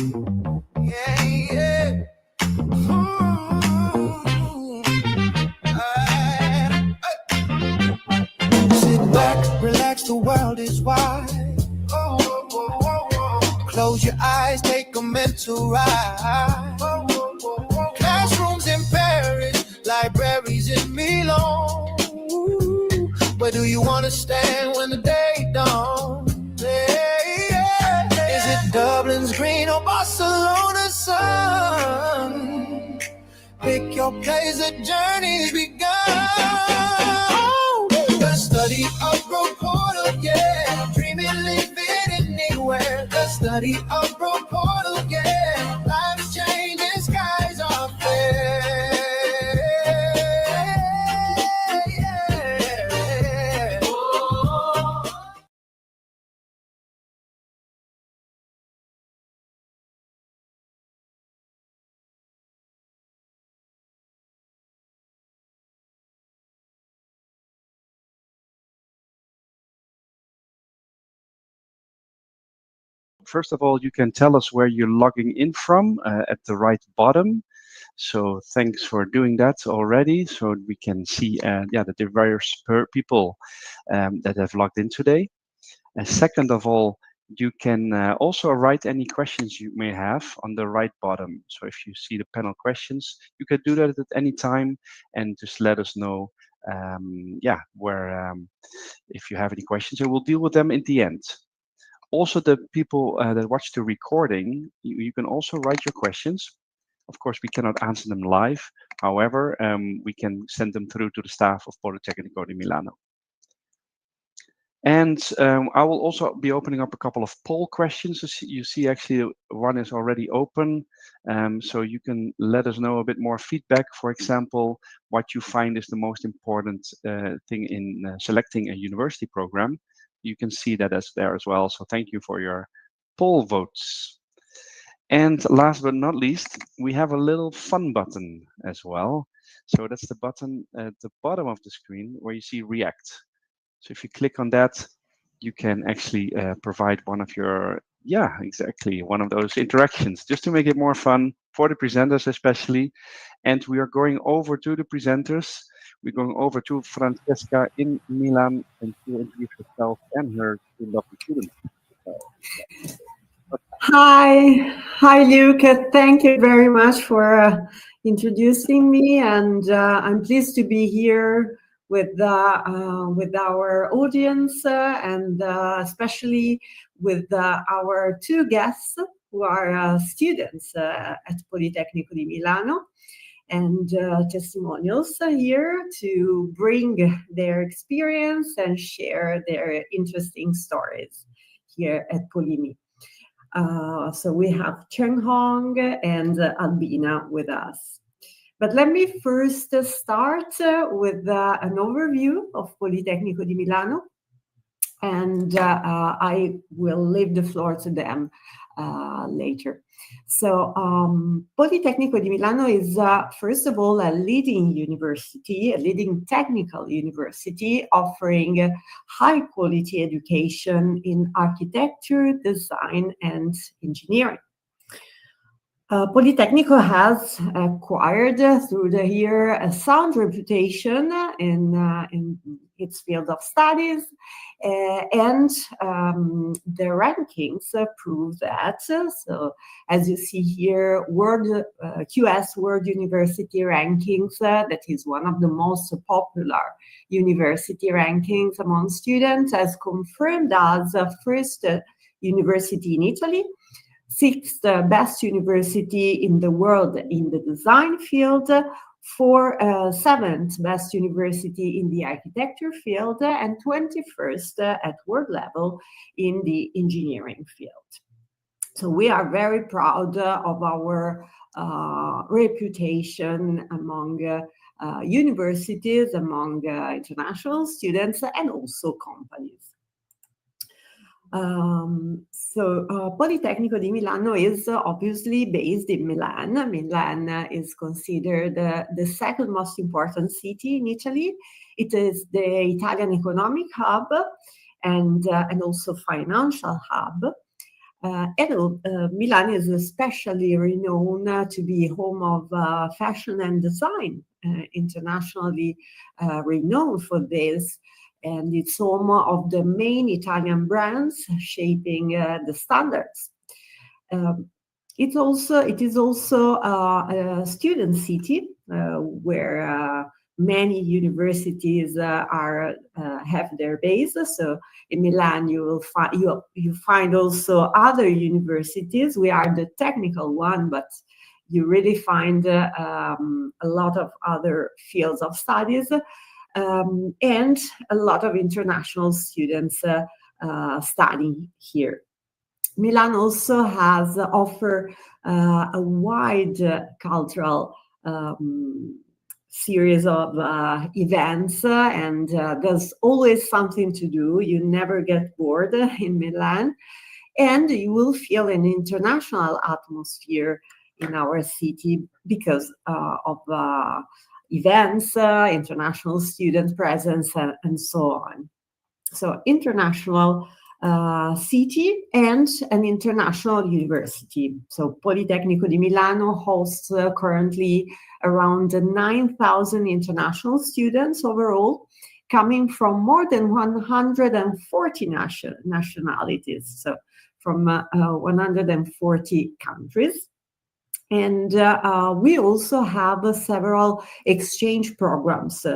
Yeah, yeah. Sit back, relax, the world is wide. Oh, oh, oh, oh, oh. Close your eyes, take a mental ride. Oh, oh, oh, oh. Classrooms in Paris, libraries in Milan. Ooh, where do you want to stand when the day dawns? Yeah, yeah. Is it Dublin's green or Barcelona's sun? Pick your place, the journey's begun. The study abroad portal, yeah. Dreaming, living anywhere. The study abroad portal, yeah. Life's changing, skies are fair. Yeah. Oh. First of all, you can tell us where you're logging in from at the right bottom. So thanks for doing that already. So we can see that the various people that have logged in today. And second of all, you can also write any questions you may have on the right bottom. So if you see the panel questions, you can do that at any time and just let us know where if you have any questions, and we'll deal with them in the end. Also, the people that watch the recording, you can also write your questions. Of course, we cannot answer them live. However, we can send them through to the staff of Politecnico di Milano. And I will also be opening up a couple of poll questions. You see actually one is already open. So you can let us know a bit more feedback. For example, what you find is the most important thing in selecting a university program. You can see that as there as well. So thank you for your poll votes. And last but not least, we have a little fun button as well. So that's the button at the bottom of the screen where you see React. So if you click on that, you can actually provide one of your, one of those interactions, just to make it more fun for the presenters especially. And we are going over to the presenters. We're going over to Francesca in Milan, and she will introduce herself and her two lovely students. Hi, Luke. Thank you very much for introducing me, and I'm pleased to be here with our audience and especially with our two guests who are students at Politecnico di Milano, and testimonials here to bring their experience and share their interesting stories here at Polimi. So we have Cheng Hong and Albina with us. But let me first start with an overview of Politecnico di Milano, and I will leave the floor to them later. So Politecnico di Milano is, first of all, a leading university, a leading technical university offering high-quality education in architecture, design, and engineering. Politecnico has acquired through the year a sound reputation in its field of studies, and the rankings prove that. So, as you see here, QS World University Rankings, that is one of the most popular university rankings among students, has confirmed us first university in Italy, sixth best university in the world in the design field, seventh best university in the architecture field, and 21st at world level in the engineering field. So we are very proud of our reputation among universities, among international students, and also companies. Politecnico di Milano is obviously based in Milan. Milan is considered the second most important city in Italy. It is the Italian economic hub and also financial hub. Milan is especially renowned to be home of fashion and design, internationally renowned for this. And it's home of the main Italian brands shaping the standards. It is also a student city where many universities have their bases. So in Milan, you find also other universities. We are the technical one, but you really find a lot of other fields of studies and a lot of international students studying here. Milan also has offer a wide cultural series of events, and there's always something to do. You never get bored in Milan, and you will feel an international atmosphere in our city because of events, international student presence, and so on. So international city and an international university. So Politecnico di Milano hosts currently around 9,000 international students overall, coming from more than 140 nationalities, so from 140 countries. And we also have several exchange programs.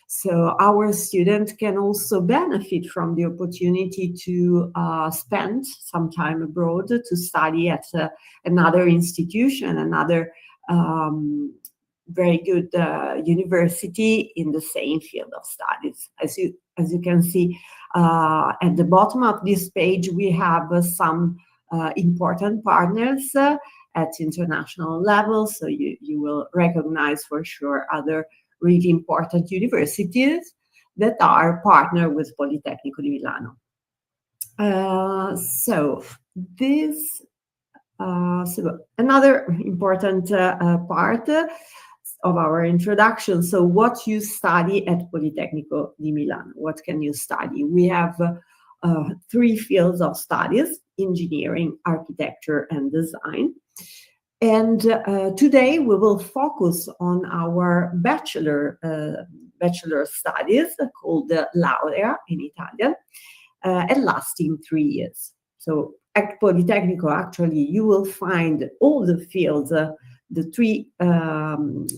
So our students can also benefit from the opportunity to spend some time abroad to study at another institution, another very good university in the same field of studies. As you can see at the bottom of this page, we have some important partners at international level. So you will recognize for sure other really important universities that are partnered with Politecnico di Milano. So another important part of our introduction. So what you study at Politecnico di Milano, what can you study? We have 3 fields of studies: engineering, architecture, and design. And today we will focus on our bachelor studies called laurea in Italian, and lasting 3 years. So at Politecnico, actually, you will find all the fields,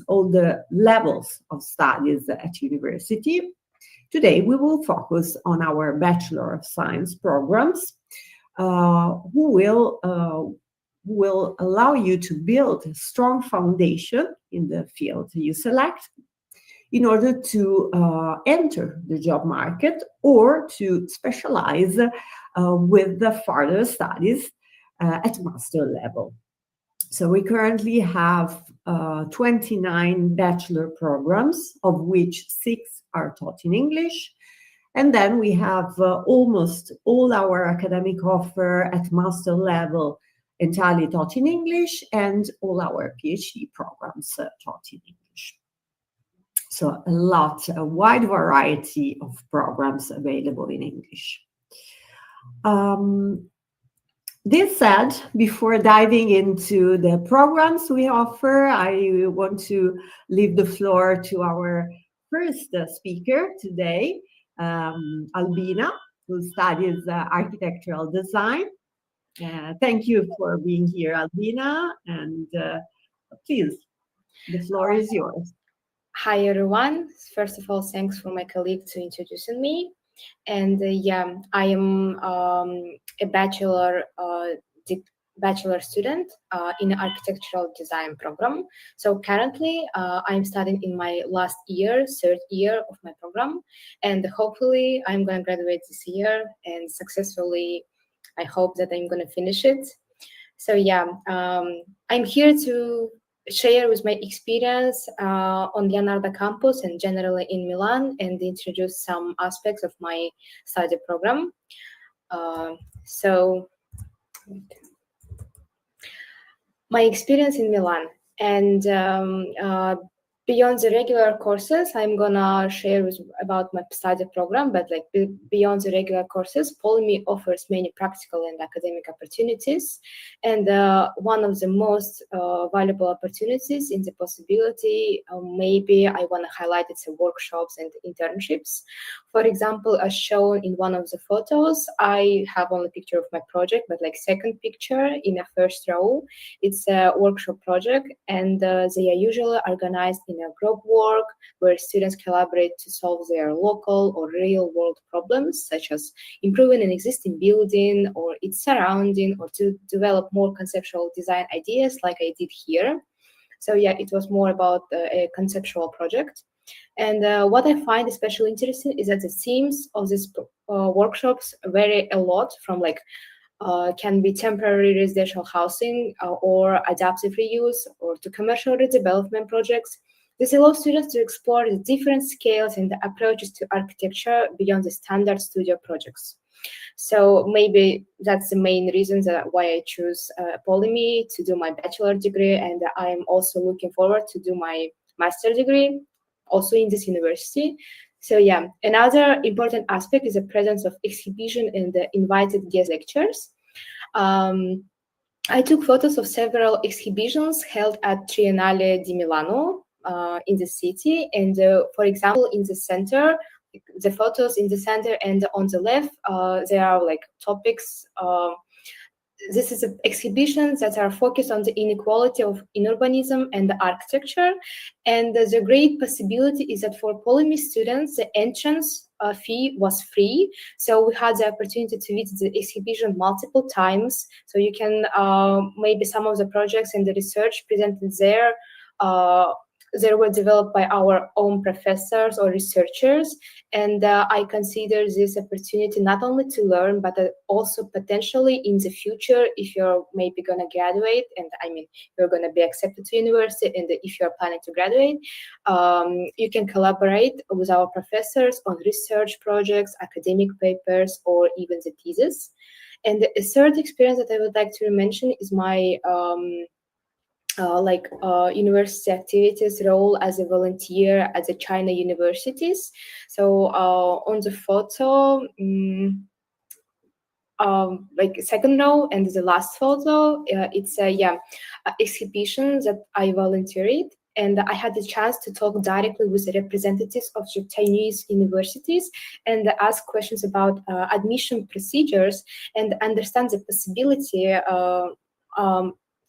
all the levels of studies at university. Today we will focus on our Bachelor of Science programs, who will allow you to build a strong foundation in the field you select in order to enter the job market or to specialize with the further studies at master level. So we currently have 29 bachelor programs, of which 6 are taught in English. And then we have almost all our academic offer at master level entirely taught in English, and all our PhD programs taught in English. So a wide variety of programs available in English. This said, before diving into the programs we offer, I want to leave the floor to our first speaker today, Albina, who studies architectural design. Thank you for being here, Albina, and please, the floor is yours. Hi, everyone. First of all, thanks for my colleague to introducing me. And I am a bachelor student in architectural design program. So currently, I'm studying in my last year, 3rd year of my program, and hopefully I'm going to graduate this year, and successfully, I hope that I'm going to finish it. So I'm here to share with my experience on Leonardo campus and generally in Milan, and introduce some aspects of my study program. So my experience in Milan, and beyond the regular courses, I'm gonna share about my study program, but like beyond the regular courses, Polyme offers many practical and academic opportunities. And one of the most valuable opportunities in the possibility, maybe I wanna highlight it's workshops and internships. For example, as shown in one of the photos, I have only a picture of my project, but like second picture in a first row, it's a workshop project, and they are usually organized in a group work where students collaborate to solve their local or real world problems, such as improving an existing building or its surrounding, or to develop more conceptual design ideas like I did here. So yeah, it was more about a conceptual project. And what I find especially interesting is that the themes of these workshops vary a lot from like can be temporary residential housing or adaptive reuse or to commercial redevelopment projects. This allows students to explore the different scales and the approaches to architecture beyond the standard studio projects. So maybe that's the main reason why I choose Polyme to do my bachelor degree, and I'm also looking forward to do my master degree also in this university. So yeah, another important aspect is the presence of exhibition and the invited guest lectures. I took photos of several exhibitions held at Triennale di Milano in the city, and for example, in the center, the photos in the center and on the left, there are like topics. This is exhibitions that are focused on the inequality in urbanism and the architecture. And the great possibility is that for Polyme students, the entrance fee was free. So we had the opportunity to visit the exhibition multiple times. So you can, maybe some of the projects and the research presented there, they were developed by our own professors or researchers. And I consider this opportunity not only to learn, but also potentially in the future, if you're maybe going to graduate, and I mean, you're going to be accepted to university, and if you're planning to graduate, you can collaborate with our professors on research projects, academic papers, or even the thesis. And the third experience that I would like to mention is my university activities role as a volunteer at the China universities. So on the photo, like second row and the last photo, it's a exhibition that I volunteered. And I had the chance to talk directly with the representatives of the Chinese universities and ask questions about admission procedures and understand the possibility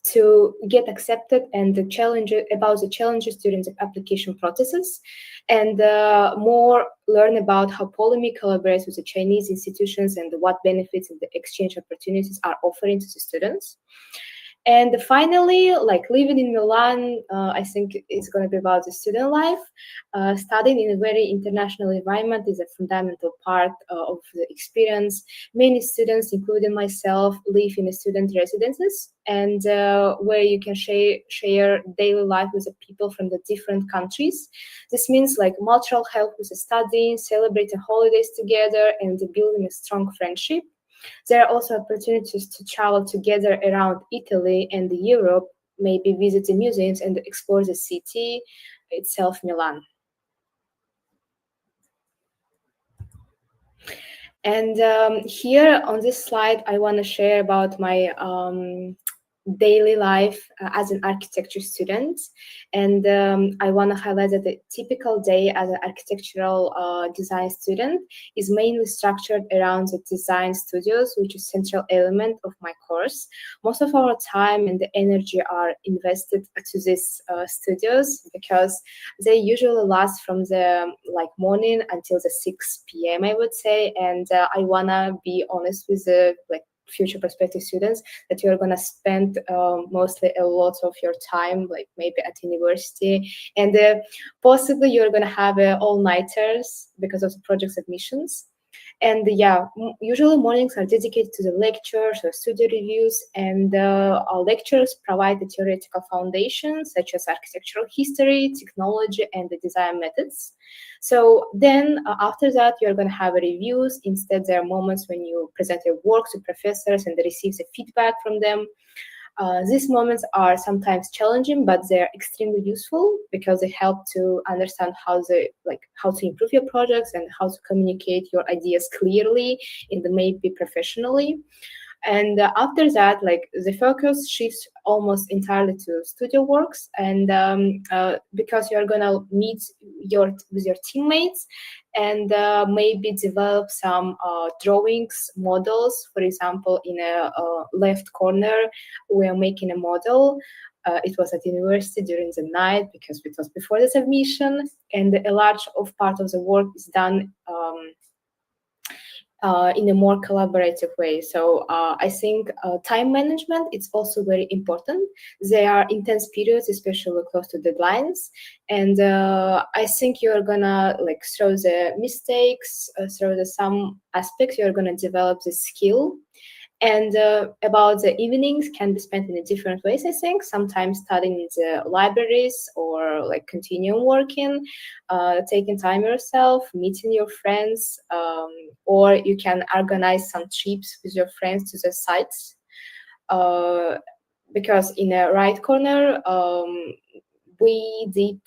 to get accepted and the challenges during the application processes, and more learn about how Polyme collaborates with the Chinese institutions and what benefits and the exchange opportunities are offering to the students. And finally, like living in Milan, I think it's going to be about the student life. Studying in a very international environment is a fundamental part of the experience. Many students, including myself, live in student residences, and where you can share daily life with the people from the different countries. This means like mutual help with the studying, celebrating holidays together, and building a strong friendship. There are also opportunities to travel together around Italy and Europe, maybe visit the museums and explore the city itself, Milan. And here on this slide, I want to share about my daily life as an architecture student. And I want to highlight that the typical day as an architectural design student is mainly structured around the design studios, which is a central element of my course. Most of our time and the energy are invested to these studios because they usually last from the morning until the 6 p.m. I would say. And I want to be honest with the future prospective students that you're going to spend mostly a lot of your time maybe at university, and possibly you're going to have all-nighters because of the project submissions. And usually mornings are dedicated to the lectures or studio reviews, and our lectures provide the theoretical foundations such as architectural history, technology, and the design methods. So then after that, you're going to have reviews. Instead, there are moments when you present your work to professors and receive the feedback from them. These moments are sometimes challenging, but they're extremely useful because they help to understand how to improve your projects and how to communicate your ideas clearly in the maybe professionally. And after that, like the focus shifts almost entirely to studio works, and because you're gonna meet with your teammates and maybe develop some drawings, models. For example, in a left corner, we're making a model. It was at university during the night because it was before the submission, and a large part of the work is done in a more collaborative way. So I think time management is also very important. There are intense periods, especially close to deadlines, and I think you're gonna like through the mistakes, through some aspects, you're gonna develop the skill. And about the evenings can be spent in different ways, I think. Sometimes studying in the libraries or like continuing working, taking time yourself, meeting your friends, or you can organize some trips with your friends to the sites. Because in the right corner, we did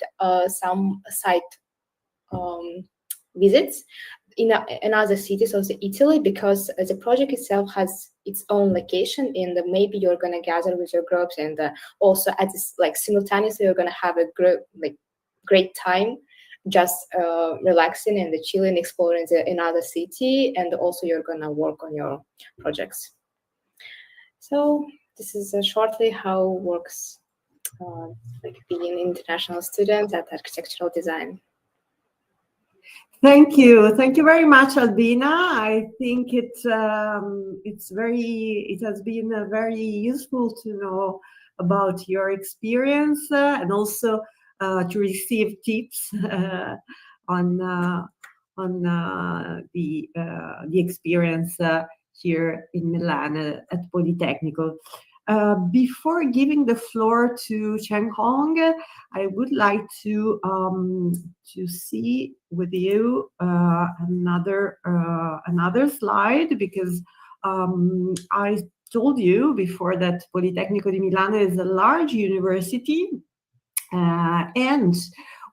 some site visits in another cities of Italy, because the project itself has its own location, and maybe you're gonna gather with your groups, and also at this, like simultaneously you're gonna have a great time, just relaxing and chilling, exploring another city, and also you're gonna work on your projects. So this is shortly how works like being an international student at architectural design. Thank you very much, Albina. I think it has been very useful to know about your experience and also to receive tips on the experience here in Milan at Politecnico. Before giving the floor to Cheng Hong, I would like to see with you another slide, because I told you before that Politecnico di Milano is a large university, and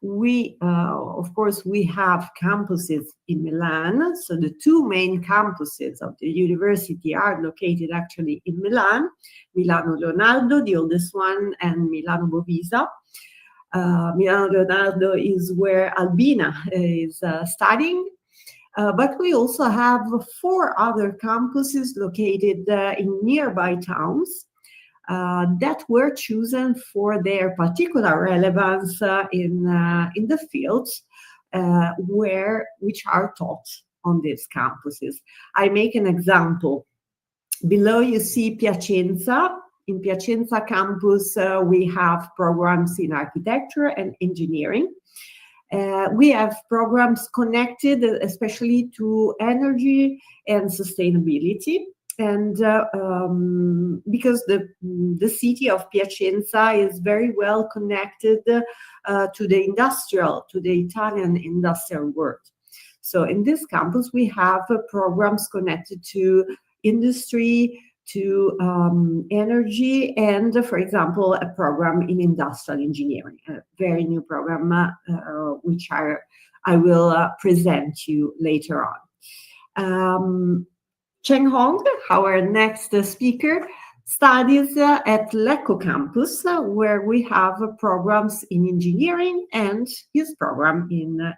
we, of course, we have campuses in Milan. So the two main campuses of the university are located actually in Milan, Milano Leonardo, the oldest one, and Milano Bovisa. Milano Leonardo is where Albina is studying. But we also have 4 other campuses located in nearby towns that were chosen for their particular relevance in the fields which are taught on these campuses. I make an example. Below you see Piacenza. In Piacenza campus, we have programs in architecture and engineering. We have programs connected especially to energy and sustainability. And because the city of Piacenza is very well connected to the Italian industrial world. So in this campus, we have programs connected to industry, to energy, and, for example, a program in industrial engineering, a very new program, which I will present you later on. Cheng Hong, our next speaker, studies at Lecco campus, where we have programs in engineering and his program in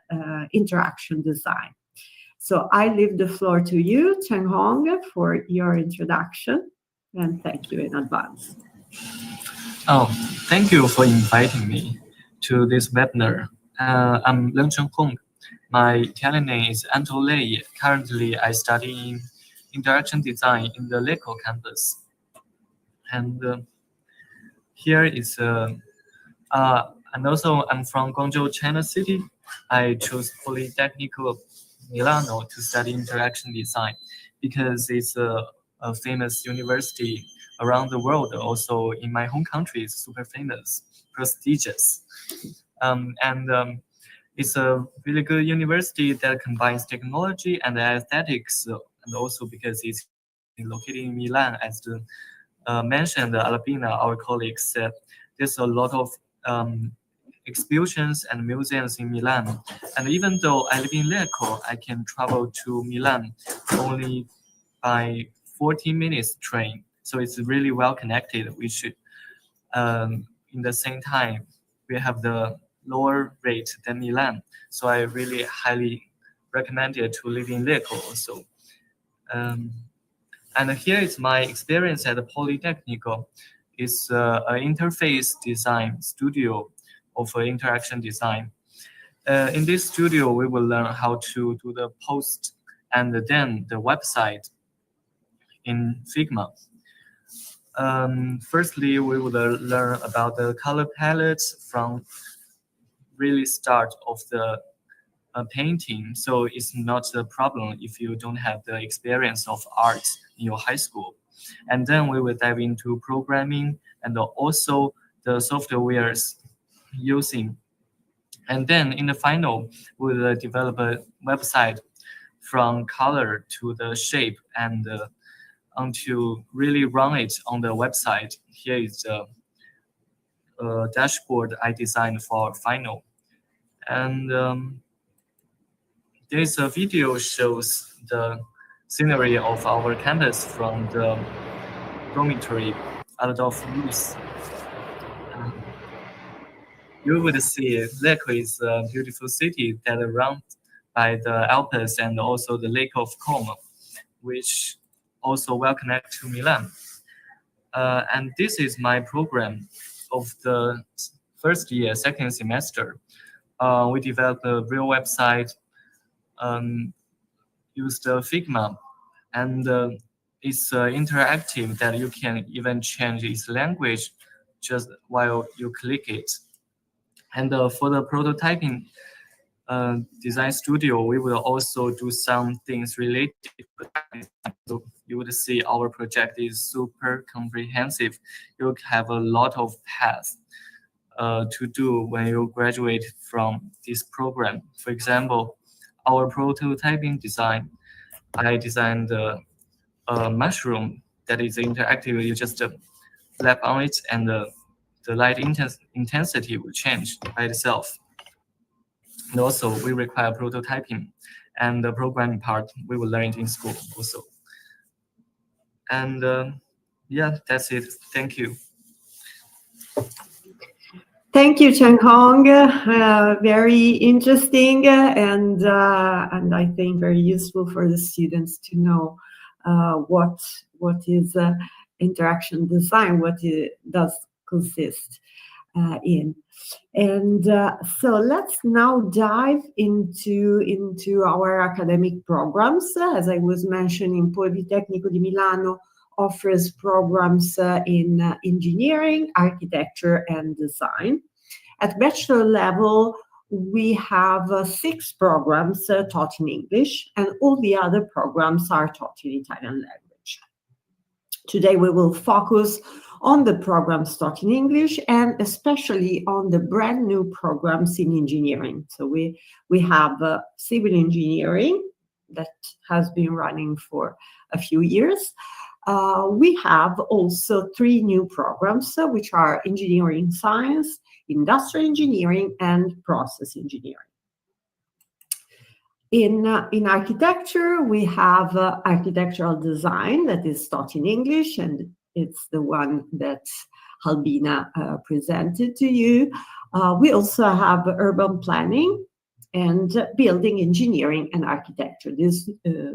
interaction design. So I leave the floor to you, Cheng Hong, for your introduction, and thank you in advance. Oh, thank you for inviting me to this webinar. I'm Leng Cheng Hong. My Italian name is Antolei. Currently, I study in interaction design in the Lecco campus. And here is, and also I'm from Guangzhou, China City. I chose Politecnico Milano to study interaction design because it's a famous university around the world. Also in my home country, it's super famous, prestigious. It's a really good university that combines technology and aesthetics, and also because it's located in Milan as the mentioned, Albina, our colleague, said there's a lot of exhibitions and museums in Milan. And even though I live in Lecco, I can travel to Milan only by 40 minutes train. So it's really well connected. We should, in the same time, we have the lower rate than Milan. So I really highly recommend it to live in Lecco also. And here is my experience at the Politecnico. It's an interface design studio of interaction design. In this studio, we will learn how to do the post and then the website in Figma. Firstly, we will learn about the color palettes from really start of the painting. So it's not a problem if you don't have the experience of art in your high school. And then we will dive into programming and also the softwares using. And then in the final, we will develop a website from color to the shape and until really run it on the website. Here is a dashboard I designed for final. And there's a video shows the scenery of our campus from the dormitory Adolf Loos. You would see Lecco is a beautiful city that is surrounded by the Alps and also the Lake of Como, which also well connect to Milan. And this is my program of the first year, second semester. We developed a real website, used Figma, and it's interactive that you can even change its language just while you click it. And for the prototyping design studio, we will also do some things related to design. So you would see our project is super comprehensive. You have a lot of paths to do when you graduate from this program. For example, our prototyping design, I designed a mushroom that is interactive. You just slap on it and the light intensity will change by itself. And also, we require prototyping, and the programming part we will learn it in school also. And yeah, that's it. Thank you. Thank you, Cheng Hong. Very interesting and I think very useful for the students to know what is interaction design, what it does consist in. And so let's now dive into our academic programs. As I was mentioning, Politecnico di Milano offers programs in engineering, architecture, and design. At bachelor level, we have 6 programs taught in English, and all the other programs are taught in Italian language. Today, we will focus on the programs taught in English and especially on the brand new programs in engineering. So we have civil engineering that has been running for a few years. We have also 3 new programs, which are engineering science, industrial engineering, and process engineering. In architecture, we have architectural design that is taught in English, and it's the one that Albina presented to you. We also have urban planning and building engineering and architecture. These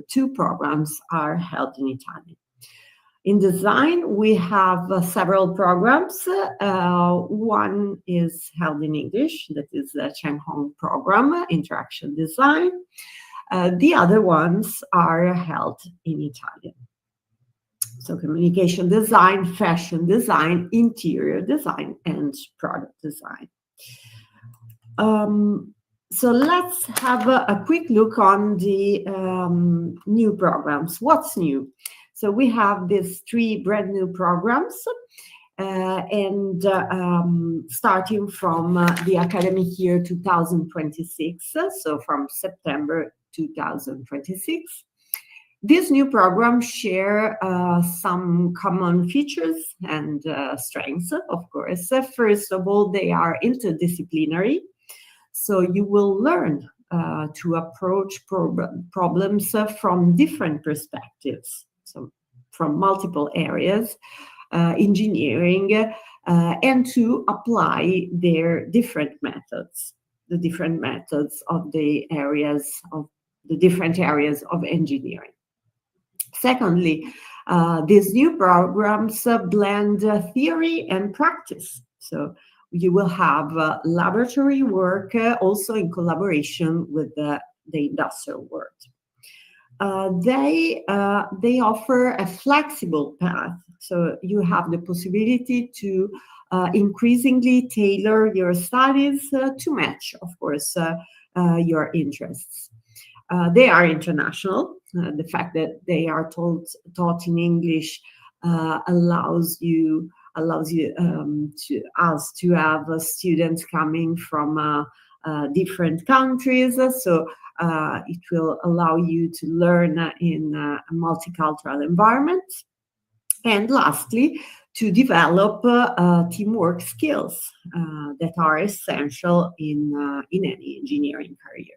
2 programs are held in Italian. In design, we have several programs. One is held in English, that is the Cheng Hong program, Interaction Design. The other ones are held in Italian. So communication design, fashion design, interior design, and product design. So let's have a quick look on the new programs. What's new? So we have these 3 brand new programs, and starting from the academic year 2026, so from September 2026. These new programs share some common features and strengths, of course. First of all, they are interdisciplinary. So you will learn to approach problems from different perspectives, so from multiple areas, engineering, and to apply their different methods, the different methods of the different areas of engineering. Secondly, these new programs blend theory and practice. So you will have laboratory work also in collaboration with the industrial world. They offer a flexible path, so you have the possibility to increasingly tailor your studies to match, of course, your interests. They are international. The fact that they are taught in English allows us to have students coming from different countries. So it will allow you to learn in a multicultural environment. And lastly, to develop teamwork skills that are essential in any engineering career.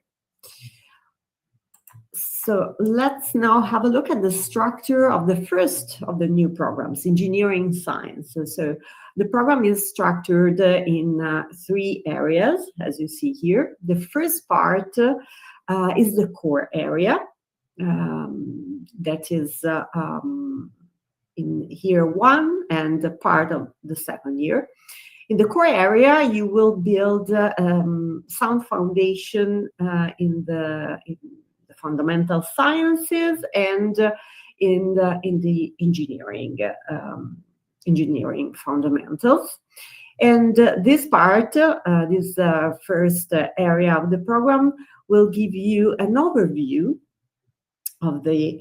So let's now have a look at the structure of the first of the new programs, engineering science. So the program is structured in 3 areas, as you see here. The first part is the core area, that is in year 1 and a part of the second year. In the core area, you will build sound foundation in the fundamental sciences and in the engineering fundamentals. And this part, this first area of the program, will give you an overview of the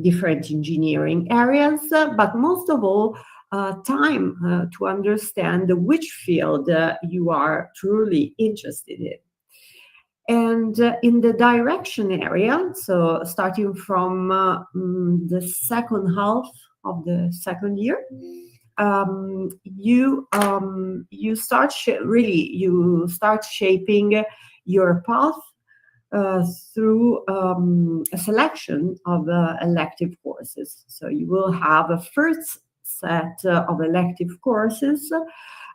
different engineering areas, but most of all, time to understand which field you are truly interested in. And in the direction area, so starting from the second half of the second year, you start shaping your path through a selection of elective courses. So you will have a first set of elective courses,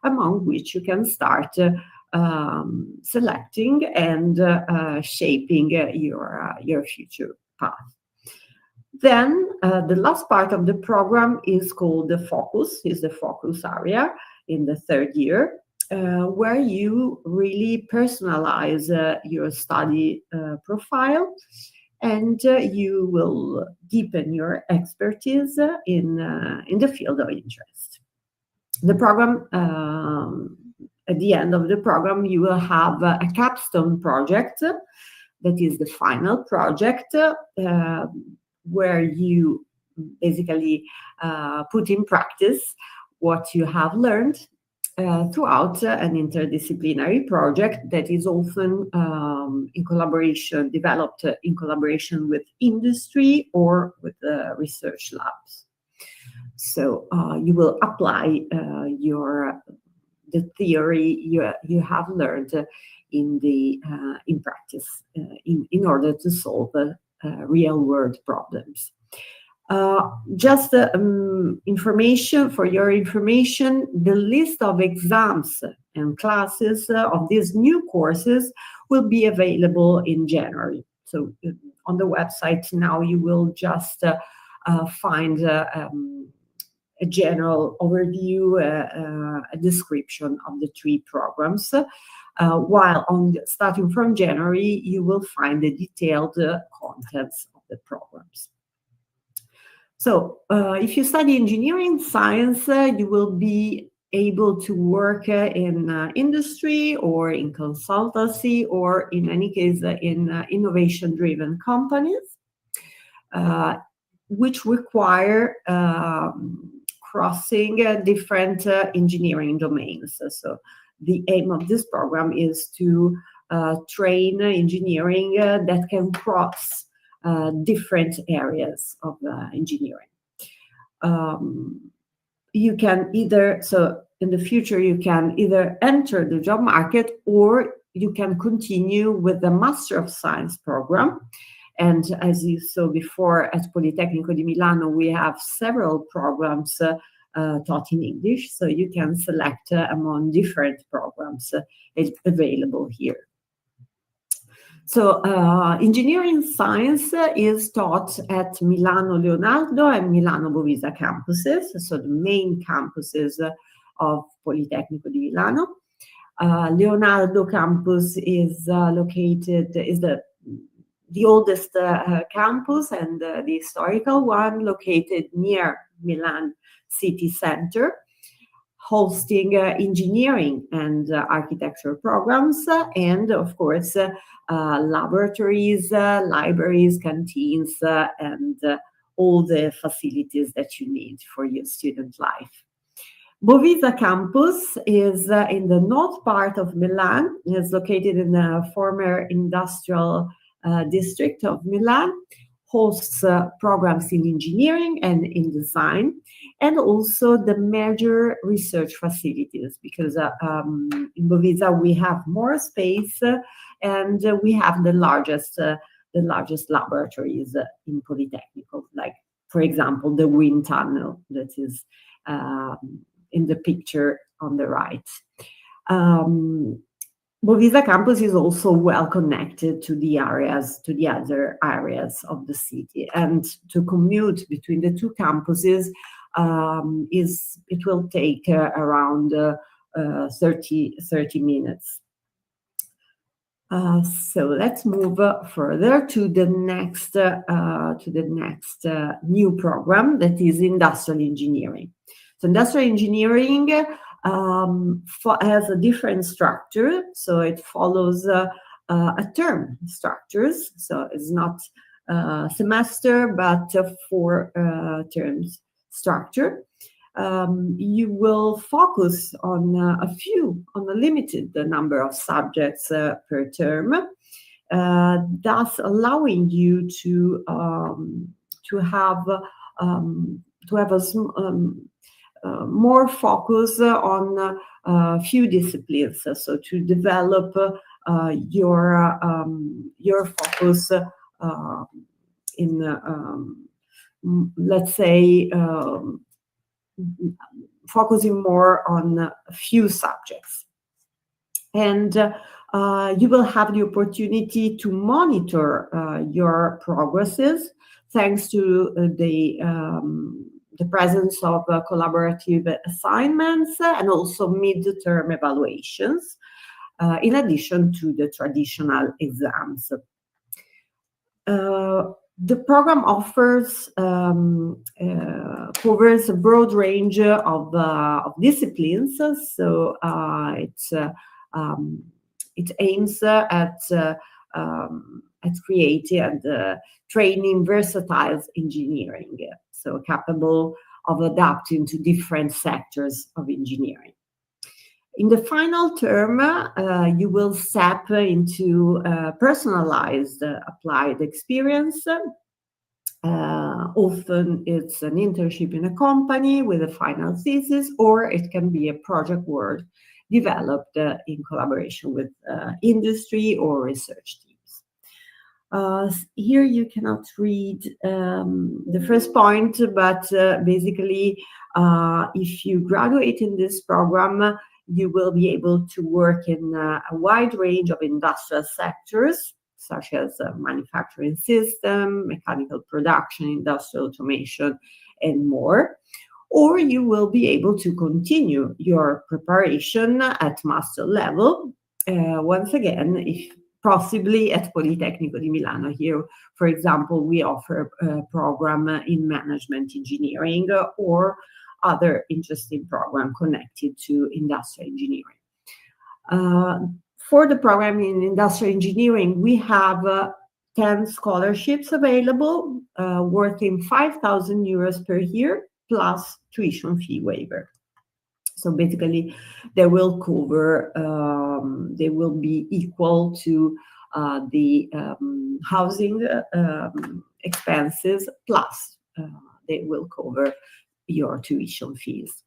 among which you can start selecting and shaping your future path. Then the last part of the program is called the focus area in the third year, where you really personalize your study profile, and you will deepen your expertise in the field of interest. The program, at the end of the program, you will have a capstone project that is the final project, where you basically put in practice what you have learned throughout an interdisciplinary project that is often developed in collaboration with industry or with research labs. So you will apply the theory you have learned in practice in order to solve real world problems. Just information for your information, the list of exams and classes of these new courses will be available in January. So on the website now you will just find a general overview, a description of the 3 programs, while starting from January you will find the detailed contents of the programs. So if you study engineering science, you will be able to work in industry or in consultancy, or in any case in innovation-driven companies, which require crossing different engineering domains. So the aim of this program is to train engineering that can cross different areas of engineering. You can either, so in the future, you can either enter the job market or you can continue with the Master of Science program. And as you saw before at Politecnico di Milano, we have several programs taught in English, so you can select among different programs available here. So engineering science is taught at Milano Leonardo and Milano Bovisa campuses, so the main campuses of Politecnico di Milano. Leonardo campus is located, is the oldest campus and the historical one, located near Milan city center, hosting engineering and architecture programs, and of course laboratories, libraries, canteens, and all the facilities that you need for your student life. Bovisa campus is in the north part of Milan. It's located in the former industrial district of Milan, hosts programs in engineering and in design, and also the major research facilities, because in Bovisa we have more space and we have the largest laboratories in Politecnico, like, for example, the wind tunnel that is in the picture on the right. Bovisa campus is also well connected to the other areas of the city, and to commute between the two campuses it will take around 30 minutes. So let's move further to the next new program, that is industrial engineering. So industrial engineering has a different structure, so it follows a term structures. So it's not a semester, but 4 terms structure. You will focus on a limited number of subjects per term, thus allowing you to have more focus on a few disciplines, so to develop your focus in let's say focusing more on a few subjects. And you will have the opportunity to monitor your progresses thanks to the presence of collaborative assignments and also mid-term evaluations, in addition to the traditional exams. The program covers a broad range of disciplines, so it aims at creating and training versatile engineering, so capable of adapting to different sectors of engineering. In the final term, you will step into personalized applied experience. Often it's an internship in a company with a final thesis, or it can be a project work developed in collaboration with industry or research teams. Here you cannot read the first point, but basically, if you graduate in this program, you will be able to work in a wide range of industrial sectors, such as manufacturing system, mechanical production, industrial automation, and more. Or you will be able to continue your preparation at master level, once again, if possibly at Politecnico di Milano. Here, for example, we offer a program in management engineering or other interesting program connected to industrial engineering. For the program in industrial engineering, we have 10 scholarships available, worth 5,000 euros per year, plus tuition fee waiver. So basically, they will cover, they will be equal to the housing expenses, plus they will cover your tuition fees.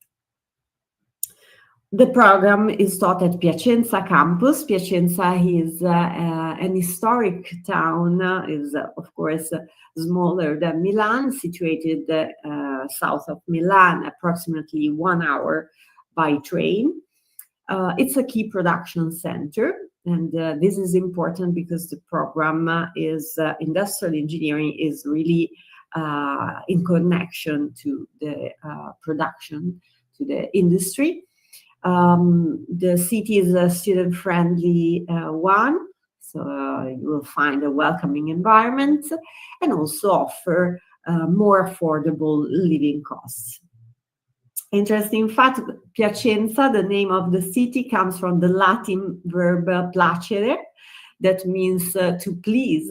The program is taught at Piacenza campus. Piacenza is an historic town, is of course smaller than Milan, situated south of Milan, approximately 1 hour by train. It's a key production center, and this is important because the program is industrial engineering is really in connection to the production, to the industry. The city is a student-friendly one, so you will find a welcoming environment and also offer more affordable living costs. Interesting fact, Piacenza, the name of the city, comes from the Latin verb placere, that means to please.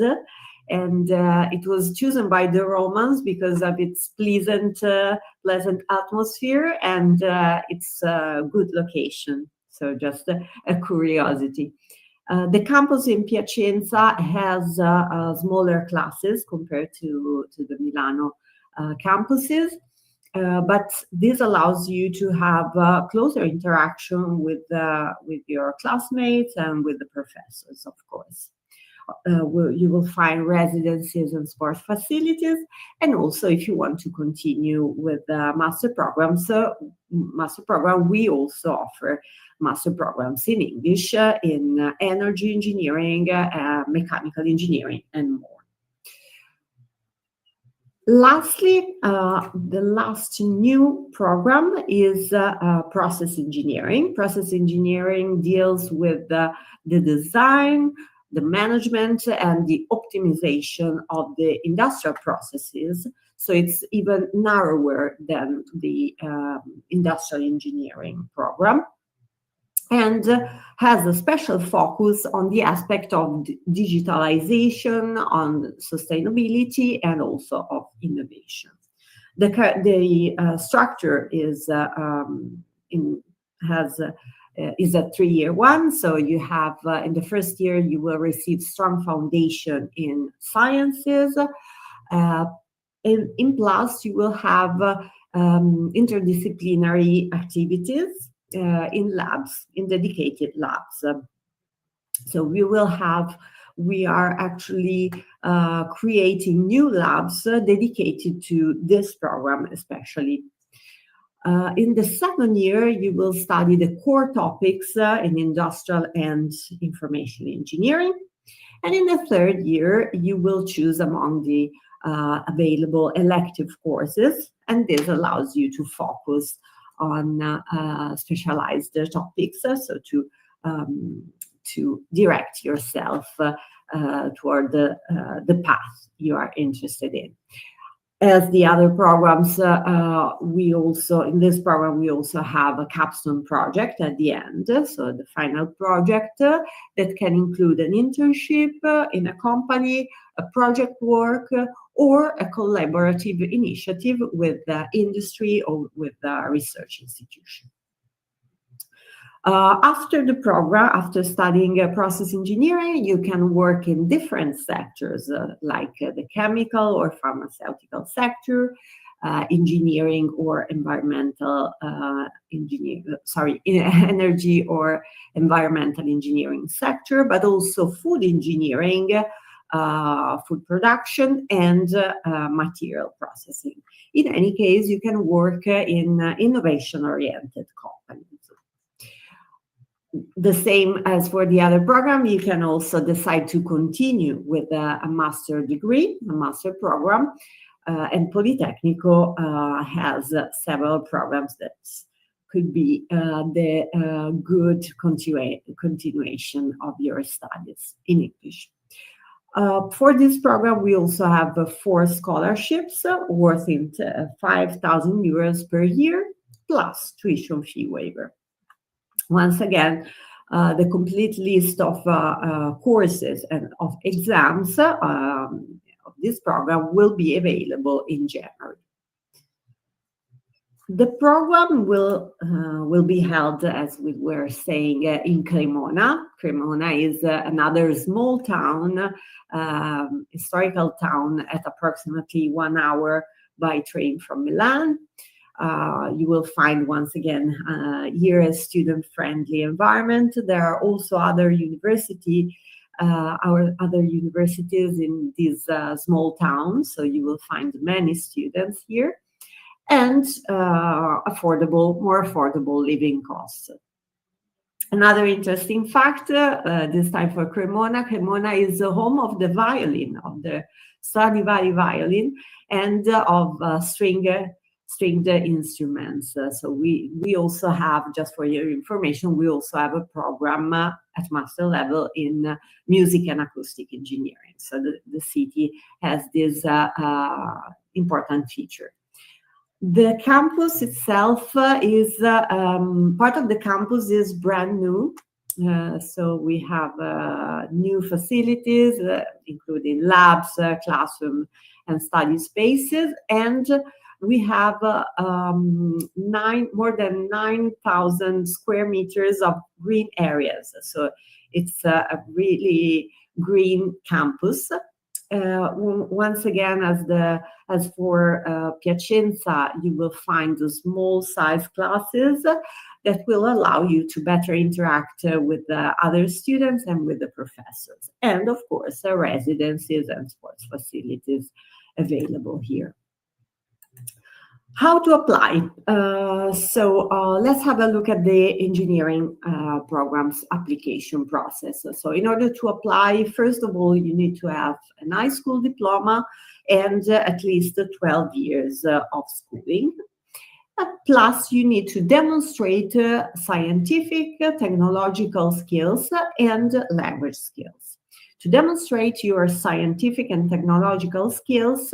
And it was chosen by the Romans because of its pleasant atmosphere and its good location. So just a curiosity. The campus in Piacenza has smaller classes compared to the Milano campuses, but this allows you to have closer interaction with your classmates and with the professors, of course. You will find residencies and sports facilities, and also if you want to continue with master programs, we also offer master programs in English, in energy engineering, mechanical engineering, and more. Lastly, the last new program is process engineering. Process engineering deals with the design, the management, and the optimization of the industrial processes. So it's even narrower than the industrial engineering program, and has a special focus on the aspect of digitalization, on sustainability, and also of innovation. The structure is is a 3-year one. So you have, in the first year, you will receive strong foundation in sciences. In plus, you will have interdisciplinary activities in labs, in dedicated labs. So we are actually creating new labs dedicated to this program, especially. In the second year, you will study the core topics in industrial and information engineering. And in the third year, you will choose among the available elective courses, and this allows you to focus on specialized topics, so to direct yourself toward the path you are interested in. As the other programs, in this program, we also have a capstone project at the end. So the final project that can include an internship in a company, a project work, or a collaborative initiative with the industry or with the research institution. After the program, after studying process engineering, you can work in different sectors like the chemical or pharmaceutical sector, engineering or environmental energy or environmental engineering sector, but also food engineering, food production, and material processing. In any case, you can work in innovation-oriented companies. The same as for the other program, you can also decide to continue with a master degree, a master program, and Politecnico has several programs that could be the good continuation of your studies in English. For this program, we also have 4 scholarships worth 5,000 euros per year, plus tuition fee waiver. Once again, the complete list of courses and of exams of this program will be available in January. The program will be held, as we were saying, in Cremona. Cremona is another small town, historical town, at approximately 1 hour by train from Milan. You will find, once again, here a student-friendly environment. There are also other universities in these small towns, so you will find many students here, and more affordable living costs. Another interesting fact, this time for Cremona. Cremona is the home of the violin, of the Stradivari violin, and of stringed instruments. So we also have, just for your information, we also have a program at master level in music and acoustic engineering. So the city has this important feature. The campus itself is part of the campus is brand new. So we have new facilities, including labs, classroom, and study spaces, and we have more than 9,000 square meters of green areas. So it's a really green campus. Once again, as for Piacenza, you will find the small size classes that will allow you to better interact with the other students and with the professors. And of course, residences and sports facilities available here. How to apply? Let's have a look at the engineering program's application process. So in order to apply, first of all, you need to have an high school diploma and at least 12 years of schooling. Plus, you need to demonstrate scientific, technological skills and language skills. To demonstrate your scientific and technological skills,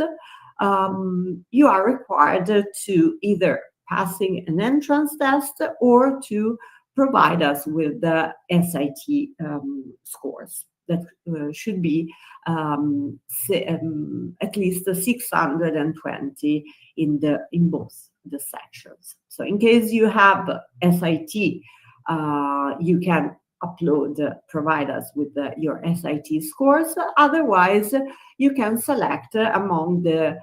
you are required to either passing an entrance test or to provide us with the SAT scores that should be at least 620 in both the sections. So in case you have SAT, you can provide us with your SAT scores. Otherwise, you can select among the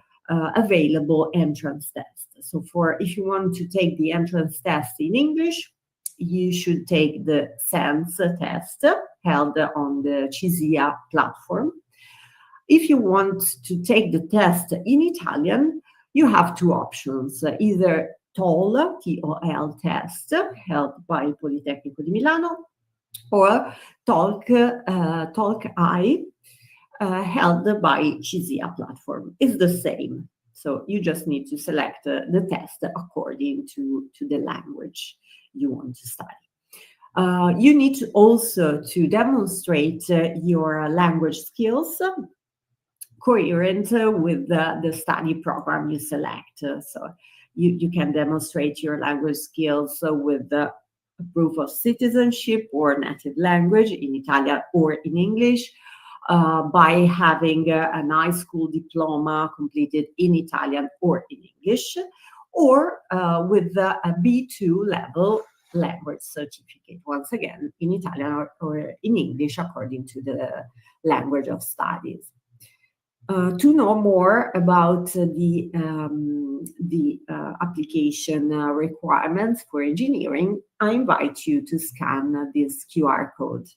available entrance tests. So if you want to take the entrance test in English, you should take the SENS test held on the CISIA platform. If you want to take the test in Italian, you have two options, either TOL, T-O-L test held by Politecnico di Milano, or TOLC-I held by CISIA platform. It's the same. So you just need to select the test according to the language you want to study. You need to also to demonstrate your language skills coherent with the study program you select. So you can demonstrate your language skills with the proof of citizenship or native language in Italian or in English, by having an high school diploma completed in Italian or in English, or with a B2 level language certificate, once again, in Italian or in English according to the language of studies. To know more about the application requirements for engineering, I invite you to scan this QR code.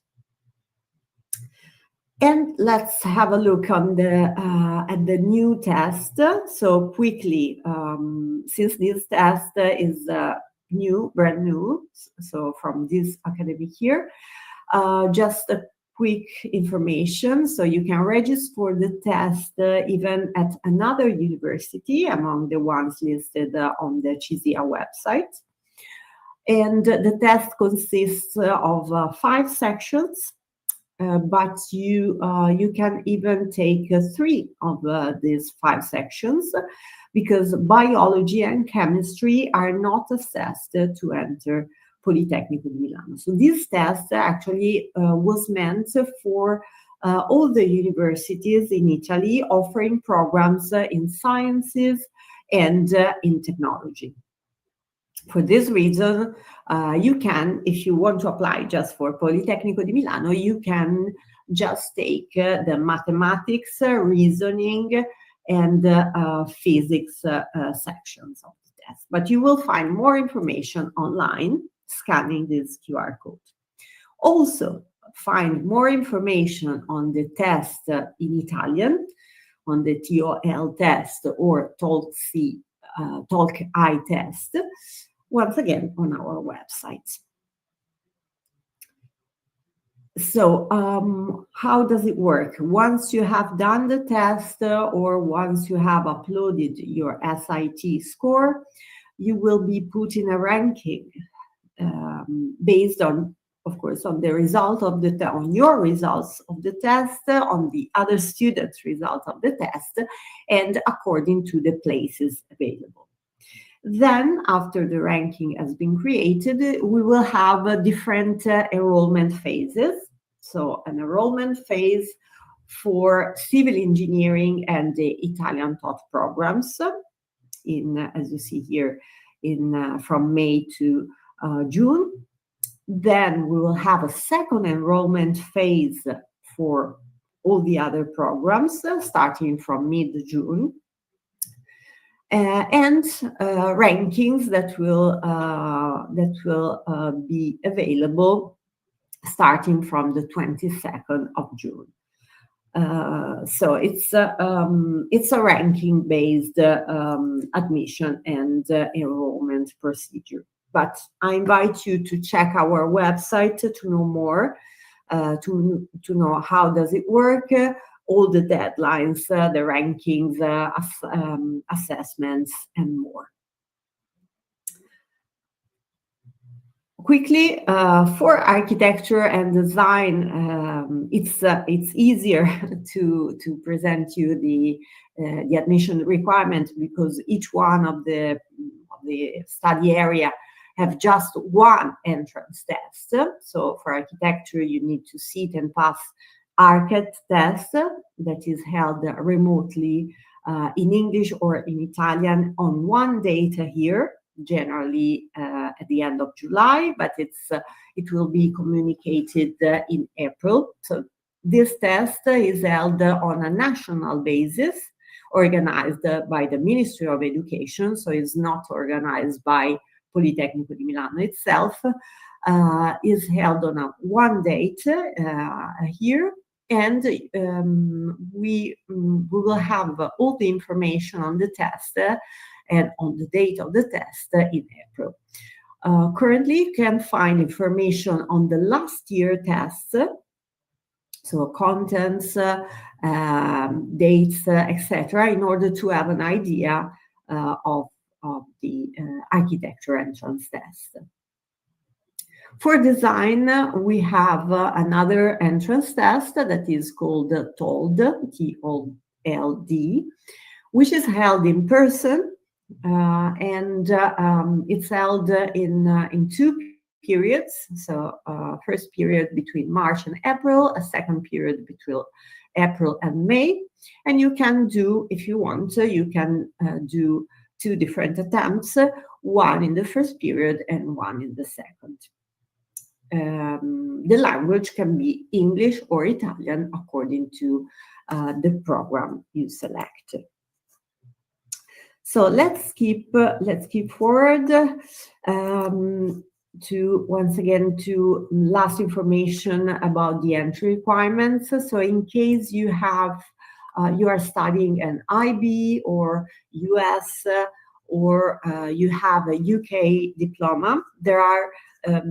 And let's have a look on at the new test. So quickly, since this test is brand new, so from this academic year, just a quick information. So you can register for the test even at another university among the ones listed on the CISIA website. And the test consists of 5 sections. But you can even take 3 of these 5 sections, because biology and chemistry are not assessed to enter Politecnico di Milano. So this test actually was meant for all the universities in Italy offering programs in sciences and in technology. For this reason, you can, if you want to apply just for Politecnico di Milano, you can just take the mathematics, reasoning, and physics sections of the test. But you will find more information online scanning this QR code. Also, find more information on the test in Italian, on the TOL test or TOLC-I test, once again on our website. So how does it work? Once you have done the test or once you have uploaded your SIT score, you will be put in a ranking based on, of course, on the result of on your results of the test, on the other students' results of the test, and according to the places available. Then, after the ranking has been created, we will have different enrollment phases. So, an enrollment phase for civil engineering and the Italian taught programs, as you see here, from May to June. Then we will have a second enrollment phase for all the other programs, starting from mid-June. And rankings that will be available starting from the 22nd of June. So it's a ranking-based admission and enrollment procedure. But I invite you to check our website to know more, to know how does it work, all the deadlines, the rankings, assessments, and more. Quickly, for architecture and design, it's easier to present you the admission requirement because each one of the study area have just one entrance test. So for architecture, you need to sit and pass ARCHET test that is held remotely in English or in Italian on one date a year, generally at the end of July, but it will be communicated in April. So this test is held on a national basis, organized by the Ministry of Education, so it's not organized by Politecnico di Milano itself, is held on one date a year, and we will have all the information on the test and on the date of the test in April. Currently, you can find information on the last year tests, so contents, dates, etc., in order to have an idea of the architecture entrance test. For design, we have another entrance test that is called TOLD, T-O-L-D, which is held in person, and it's held in two periods. So first period between March and April, a second period between April and May. And you can do, if you want, you can do two different attempts, one in the first period and one in the second. The language can be English or Italian according to the program you select. So let's keep forward to once again to last information about the entry requirements. So in case you have you are studying an IB or US or you have a UK diploma, there are a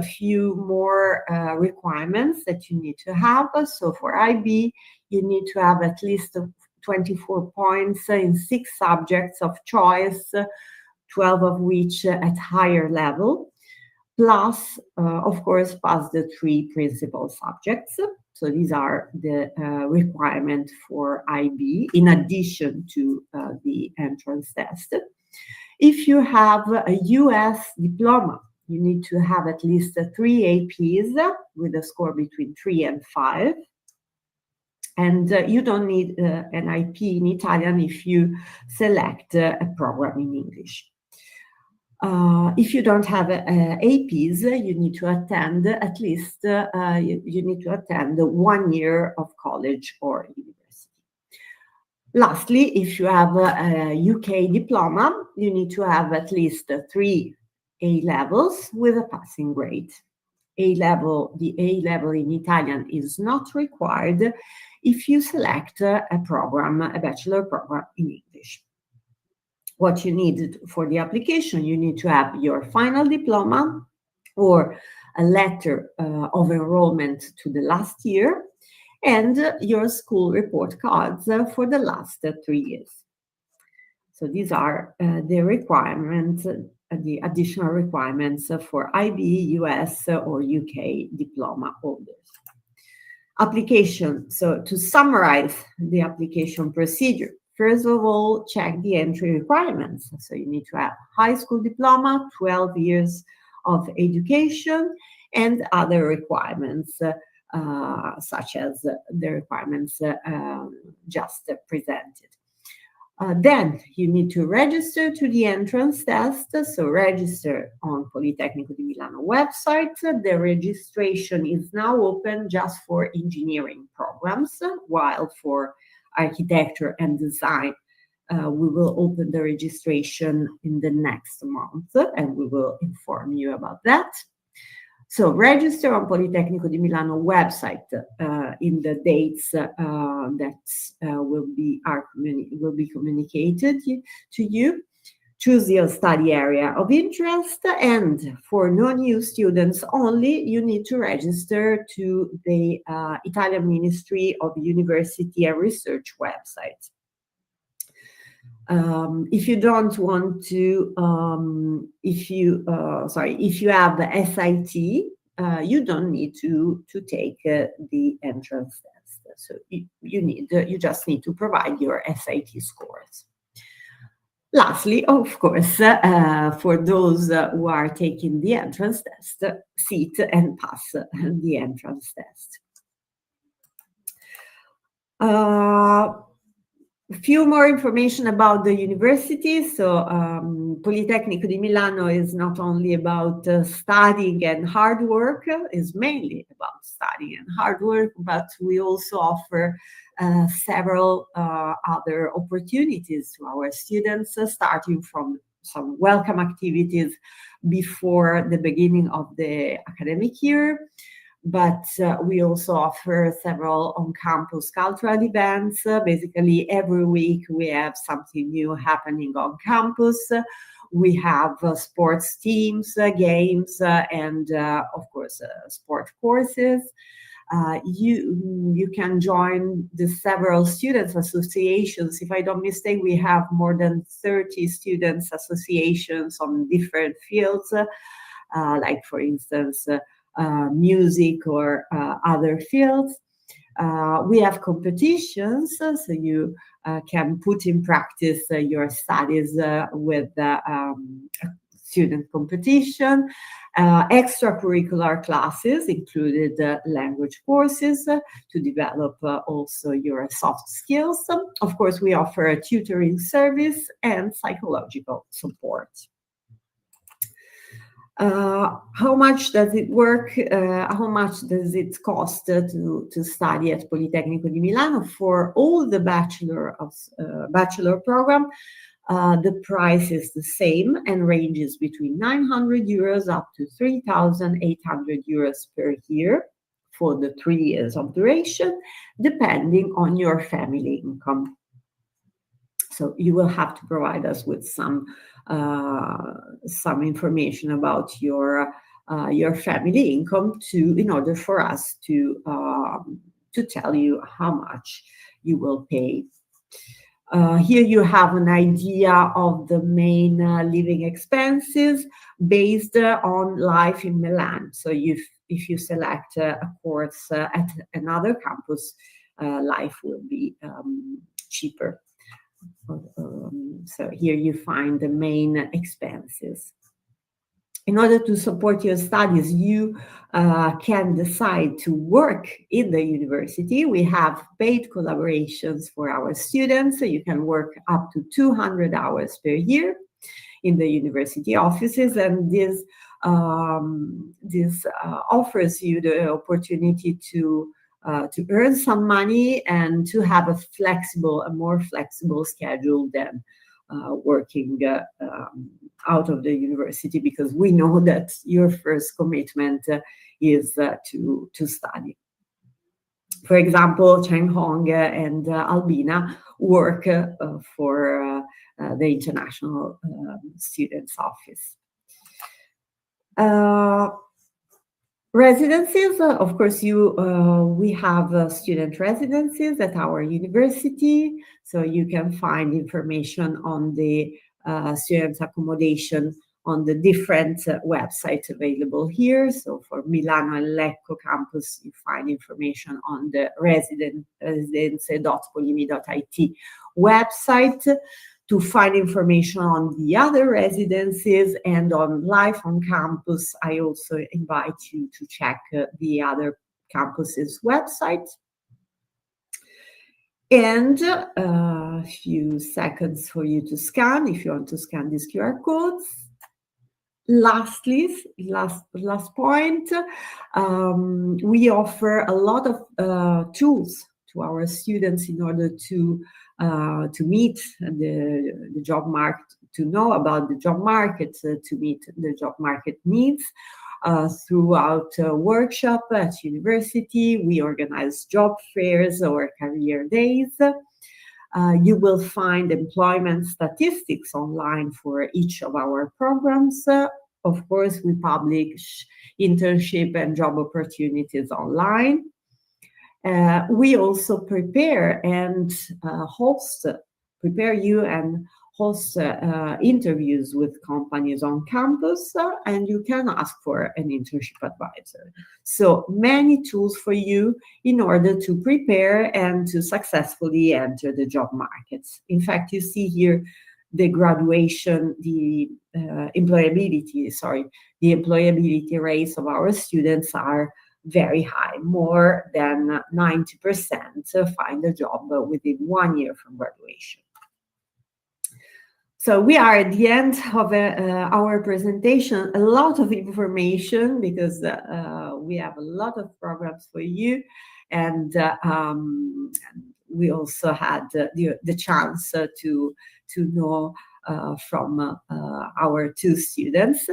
few more requirements that you need to have. So for IB, you need to have at least 24 points in 6 subjects of choice, 12 of which at higher level, plus, of course, pass the 3 principal subjects. So these are the requirement for IB, in addition to the entrance test. If you have a US diploma, you need to have at least 3 APs with a score between 3 and 5. And you don't need an IP in Italian if you select a program in English. If you don't have APs, you need to attend at least, you need to attend 1 year of college or university. Lastly, if you have a UK diploma, you need to have at least 3 A levels with a passing grade. The A level in Italian is not required if you select a program, a bachelor program in English. What you need for the application, you need to have your final diploma or a letter of enrollment to the last year and your school report cards for the last 3 years. So these are the requirements, the additional requirements for IB, US or UK diploma holders. Application. So to summarize the application procedure, first of all, check the entry requirements. So you need to have high school diploma, 12 years of education, and other requirements, such as the requirements just presented. Then you need to register to the entrance test. So register on Politecnico di Milano website. The registration is now open just for engineering programs, while for architecture and design, we will open the registration in the next month, and we will inform you about that. So register on Politecnico di Milano website in the dates that will be communicated to you. Choose your study area of interest, and for non-EU students only, you need to register to the Italian Ministry of University and Research website. If you don't want to, if you have the SIT, you don't need to take the entrance test. So you just need to provide your SIT scores. Lastly, of course, for those who are taking the entrance test, sit and pass the entrance test. A few more information about the university. So Politecnico di Milano is not only about studying and hard work, it's mainly about studying and hard work, but we also offer several other opportunities to our students, starting from some welcome activities before the beginning of the academic year. But we also offer several on-campus cultural events. Basically, every week we have something new happening on campus. We have sports teams, games, and of course, sport courses. You can join the several students associations. If I don't mistake, we have more than 30 students associations on different fields, like for instance, music or other fields. We have competitions, so you can put in practice your studies with student competition. Extracurricular classes included language courses to develop also your soft skills. Of course, we offer a tutoring service and psychological support. How much does it work? How much does it cost to study at Politecnico di Milano? For all the bachelor program, the price is the same and ranges between 900 euros up to 3,800 euros per year for the 3 years of duration, depending on your family income. So you will have to provide us with some information about your family income in order for us to tell you how much you will pay. Here you have an idea of the main living expenses based on life in Milan. So if you select a course at another campus, life will be cheaper. So here you find the main expenses. In order to support your studies, you can decide to work in the university. We have paid collaborations for our students, so you can work up to 200 hours per year. in the university offices, and this offers you the opportunity to earn some money and to have a more flexible schedule than working out of the university, because we know that your first commitment is to study. For example, Cheng Hong and Albina work for the International Students Office. Residencies, of course, we have student residencies at our university, so you can find information on the student accommodation on the different websites available here. So for Milano and Lecco campus, you find information on the residenze.polimi.it website. To find information on the other residencies and on life on campus, I also invite you to check the other campuses' websites. And a few seconds for you to scan if you want to scan these QR codes. Lastly, last point, we offer a lot of tools to our students in order to meet the job market, to know about the job market, to meet the job market needs. Throughout workshop at university, we organize job fairs or career days. You will find employment statistics online for each of our programs. Of course, we publish internship and job opportunities online. We also prepare you and host interviews with companies on campus, and you can ask for an internship advisor. So many tools for you in order to prepare and to successfully enter the job markets. In fact, you see here the graduation, the employability rates of our students are very high. More than 90% find a job within 1 year from graduation. So we are at the end of our presentation. A lot of information, because we have a lot of programs for you, and we also had the chance to know from our two students.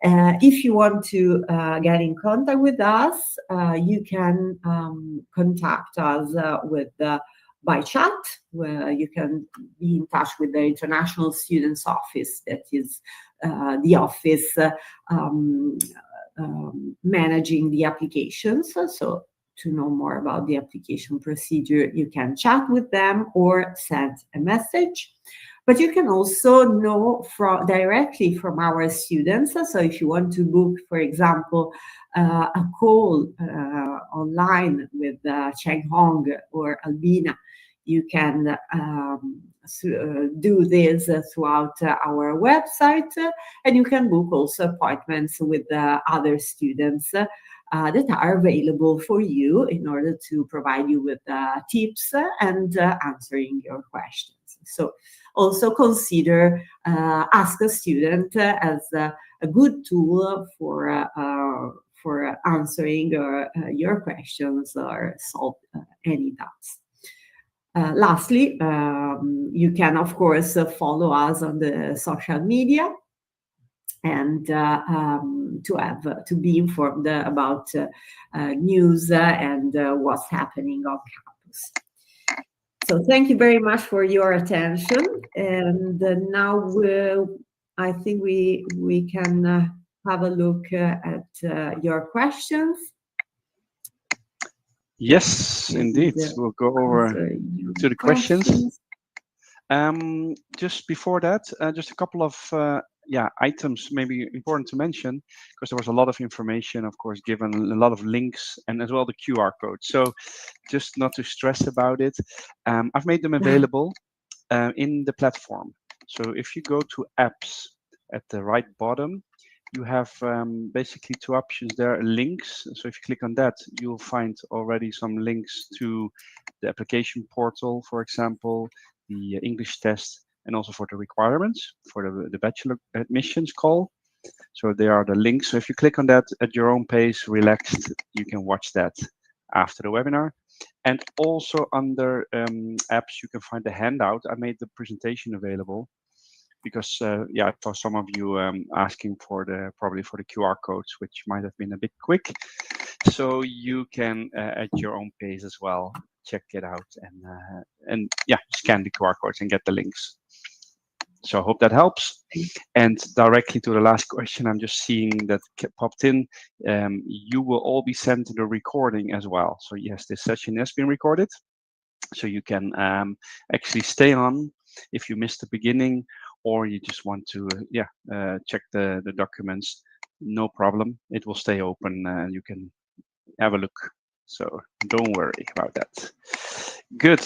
If you want to get in contact with us, you can contact us by chat, where you can be in touch with the International Students Office, that is the office managing the applications. So to know more about the application procedure, you can chat with them or send a message. But you can also know directly from our students. So if you want to book, for example, a call online with Cheng Hong or Albina, you can do this throughout our website, and you can book also appointments with other students that are available for you in order to provide you with tips and answering your questions. So also consider Ask a Student as a good tool for answering your questions or solve any doubts. Lastly, you can, of course, follow us on the social media and to be informed about news and what's happening on campus. So thank you very much for your attention. And now I think we can have a look at your questions. Yes, indeed. We'll go over to the questions. Just before that, just a couple of items maybe important to mention, because there was a lot of information, of course, given a lot of links and as well the QR code. So just not to stress about it. I've made them available in the platform. So if you go to apps at the right bottom, you have basically two options there, links. So if you click on that, you'll find already some links to the application portal, for example, the English test, and also for the requirements for the bachelor admissions call. So there are the links. So if you click on that at your own pace, relaxed, you can watch that after the webinar. And also under apps, you can find the handout. I made the presentation available because yeah, I saw some of you asking for probably for the QR codes, which might have been a bit quick. So you can at your own pace as well check it out and yeah, scan the QR codes and get the links. So I hope that helps. And directly to the last question, I'm just seeing that popped in. You will all be sent the recording as well. So yes, this session has been recorded. So you can actually stay on if you missed the beginning, or you just want to check the documents. No problem. It will stay open and you can have a look. So don't worry about that. Good.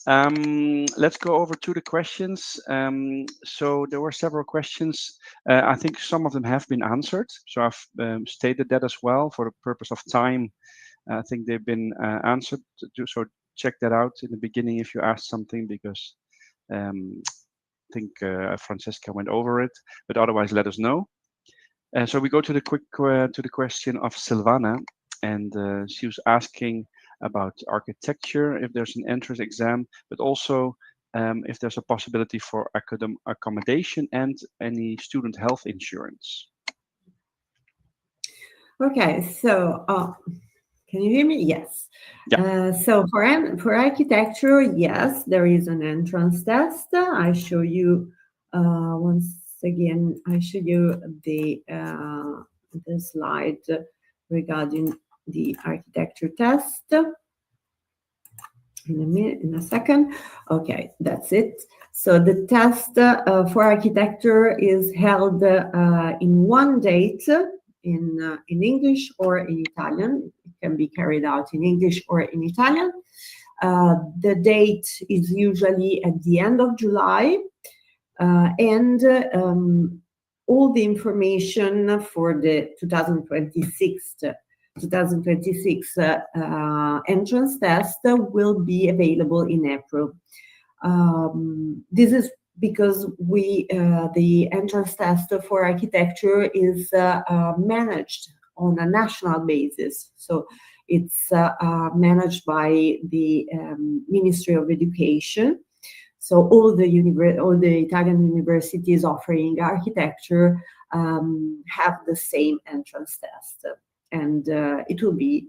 Let's go over to the questions. So there were several questions. I think some of them have been answered. So I've stated that as well for the purpose of time. I think they've been answered. So check that out in the beginning if you asked something, because I think Francesca went over it, but otherwise let us know. So we go to the question of Silvana, and she was asking about architecture, if there's an entrance exam, but also if there's a possibility for accommodation and any student health insurance. Okay, so can you hear me? Yes. Yeah. So for architecture, yes, there is an entrance test. I show you once again. I show you the slide regarding the architecture test. In a second. Okay, that's it. So the test for architecture is held in one date in English or in Italian. It can be carried out in English or in Italian. The date is usually at the end of July, and all the information for the 2026 entrance test will be available in April. This is because the entrance test for architecture is managed on a national basis. So it's managed by the Ministry of Education. So all the Italian universities offering architecture have the same entrance test. And it will be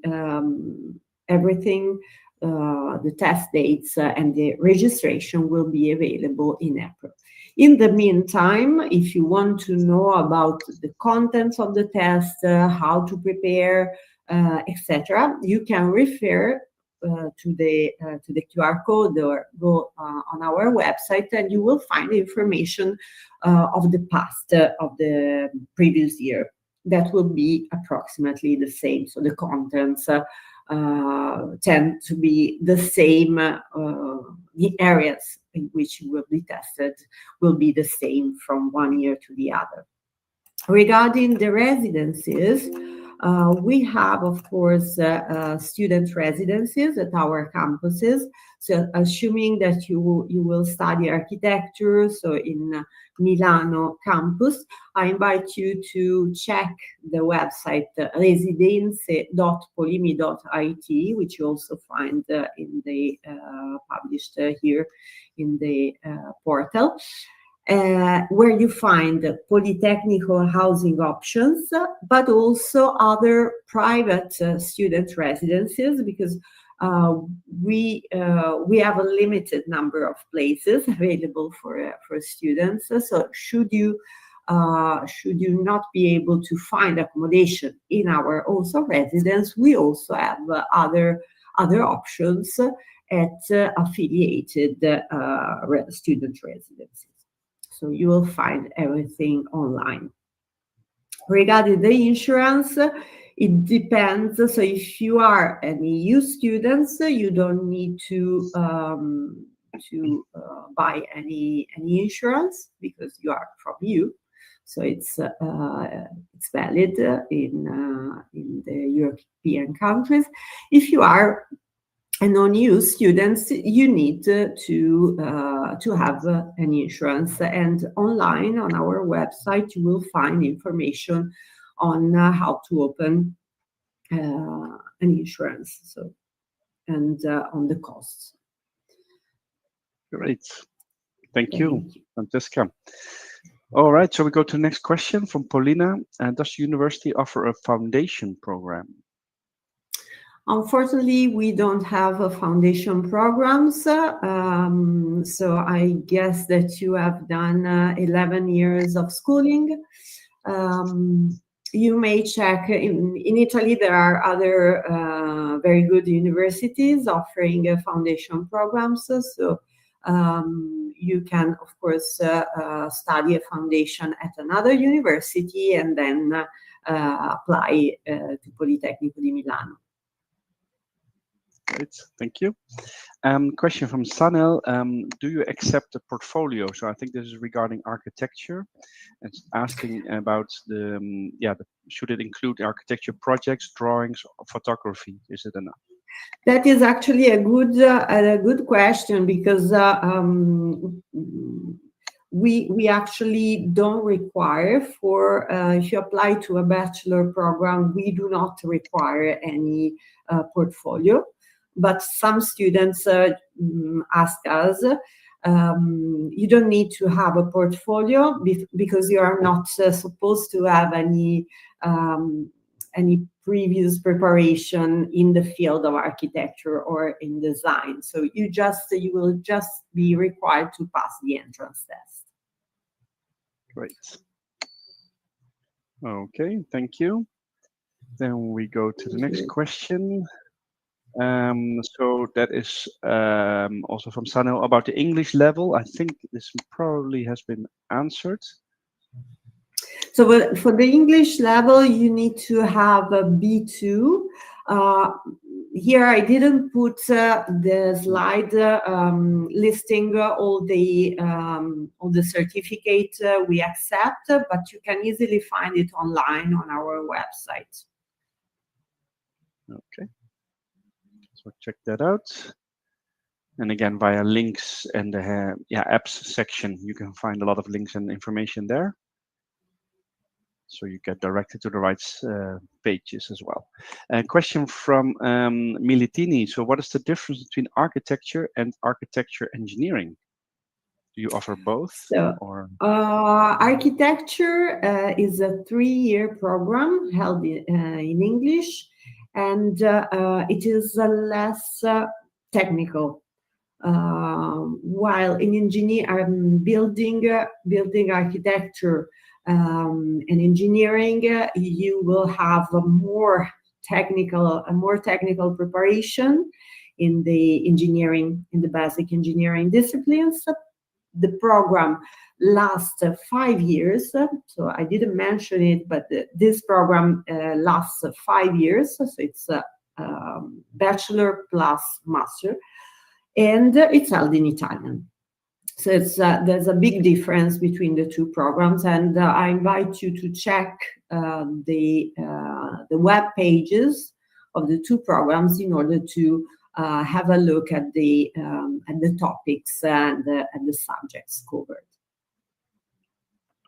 everything, the test dates and the registration will be available in April. In the meantime, if you want to know about the contents of the test, how to prepare, etc., you can refer to the QR code or go on our website, and you will find information of the past, of the previous year. That will be approximately the same. So the contents tend to be the same. The areas in which you will be tested will be the same from one year to the other. Regarding the residencies, we have, of course, student residencies at our campuses. So assuming that you will study architecture, so in Milano campus, I invite you to check the website residenze.polimi.it, which you also find in the published here in the portal. Where you find Politecnico housing options, but also other private student residences, because we have a limited number of places available for students. So should you not be able to find accommodation in our also residence, we also have other options at affiliated student residences. So you will find everything online. Regarding the insurance, it depends. So if you are an EU student, you don't need to buy any insurance because you are from EU. So it's valid in the European countries. If you are And non-EU students, you need to have an insurance. And online on our website, you will find information on how to open an insurance. So, and on the costs. Great. Thank you, Francesca. All right, so we go to the next question from Paulina. Does the university offer a foundation program? Unfortunately, we don't have a foundation programs. So I guess that you have done 11 years of schooling. You may check in Italy, there are other very good universities offering foundation programs. So you can, of course, study a foundation at another university and then apply to Politecnico di Milano. Great, thank you. Question from Sanel. Do you accept a portfolio? So I think this is regarding architecture. It's asking about should it include architecture projects, drawings, or photography? Is it enough? That is actually a good question, because we actually don't require for if you apply to a bachelor program, we do not require any portfolio. But some students ask us, you don't need to have a portfolio because you are not supposed to have any previous preparation in the field of architecture or in design. So you will just be required to pass the entrance test. Great. Okay, thank you. Then we go to the next question. So that is also from Sanel about the English level. I think this probably has been answered. So for the English level, you need to have a B2. Here I didn't put the slide listing all the certificate we accept, but you can easily find it online on our website. Okay. So check that out. And again, via links and the apps section, you can find a lot of links and information there. So you get directed to the right pages as well. A question from Militini. So what is the difference between architecture and architecture engineering? Do you offer both? So, architecture is a 3-year program held in English, and it is less technical. While in building architecture and engineering, you will have a more technical preparation in the basic engineering disciplines. The program lasts 5 years. So I didn't mention it, but this program lasts 5 years. So it's a bachelor plus master, and it's held in Italian. So there's a big difference between the two programs, and I invite you to check the web pages of the two programs in order to have a look at the topics and the subjects covered.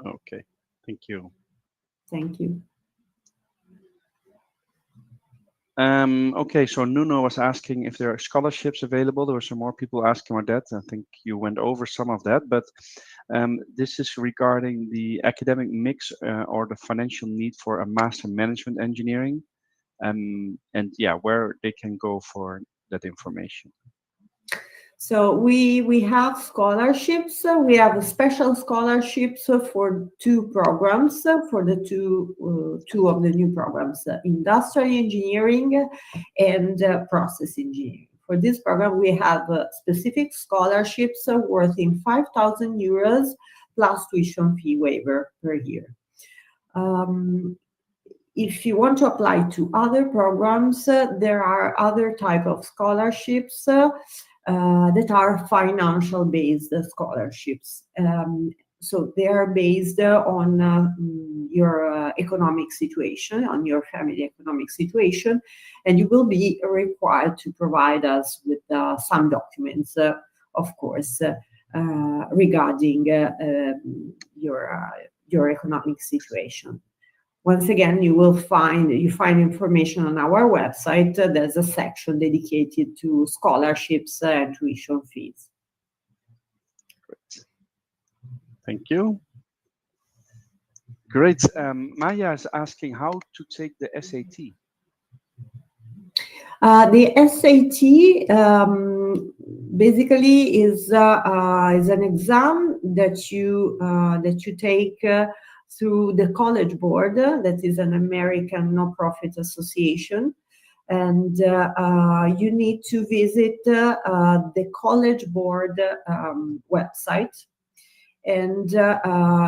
Okay, thank you. Thank you. Okay, so Nuno was asking if there are scholarships available. There were some more people asking about that. I think you went over some of that, but this is regarding the academic mix or the financial need for a master management engineering, and where they can go for that information. So we have scholarships. We have special scholarships for 2 programs, for the two of the new programs, industrial engineering and process engineering. For this program, we have specific scholarships worth 5,000 euros plus tuition fee waiver per year. If you want to apply to other programs, there are other type of scholarships that are financial-based scholarships. So they are based on your economic situation, on your family economic situation, and you will be required to provide us with some documents, of course, regarding your economic situation. Once again, you find information on our website. There's a section dedicated to scholarships and tuition fees. Great. Thank you. Great. Maya is asking how to take the SAT. The SAT basically is an exam that you take through the College Board, that is an American nonprofit association, and you need to visit the College Board website. And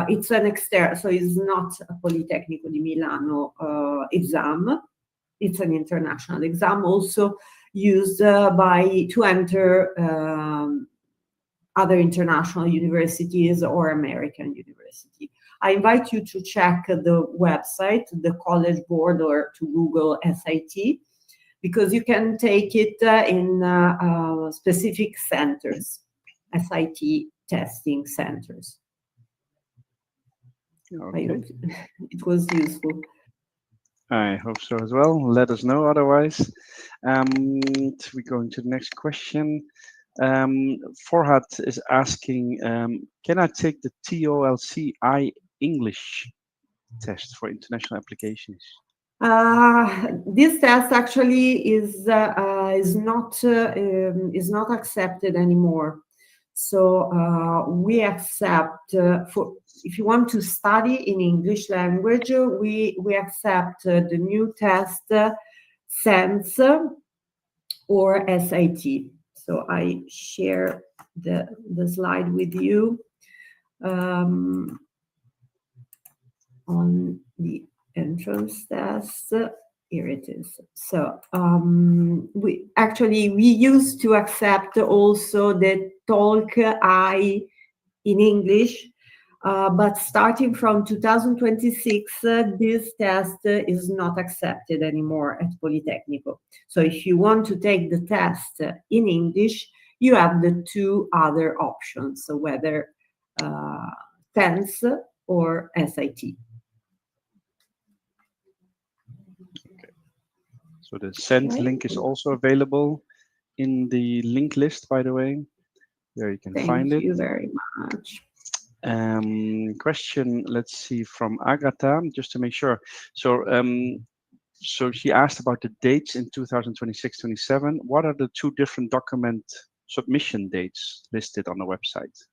it's an external, so it's not a Politecnico di Milano exam. It's an international exam, also used to enter other international universities or American university. I invite you to check the website, the College Board, or to Google SAT, because you can take it in specific centers, SAT testing centers. Okay. I hope it was useful. I hope so as well. Let us know otherwise. We're going to the next question. Forhat is asking, can I take the TOLC English test for international applications? This test actually is not accepted anymore. So we accept if you want to study in English language, we accept the new test SENS or SAT. So I share the slide with you on the entrance test. Here it is. So we used to accept also the Talk I in English, but starting from 2026, this test is not accepted anymore at Politecnico. So if you want to take the test in English, you have the two other options, so whether SENS or SAT. So the SENS link is also available in the link list, by the way. There you can find it. Thank you very much. Question, let's see, from Agatha, just to make sure. So, so she asked about the dates in 2026-27. What are the two different document submission dates listed on the website?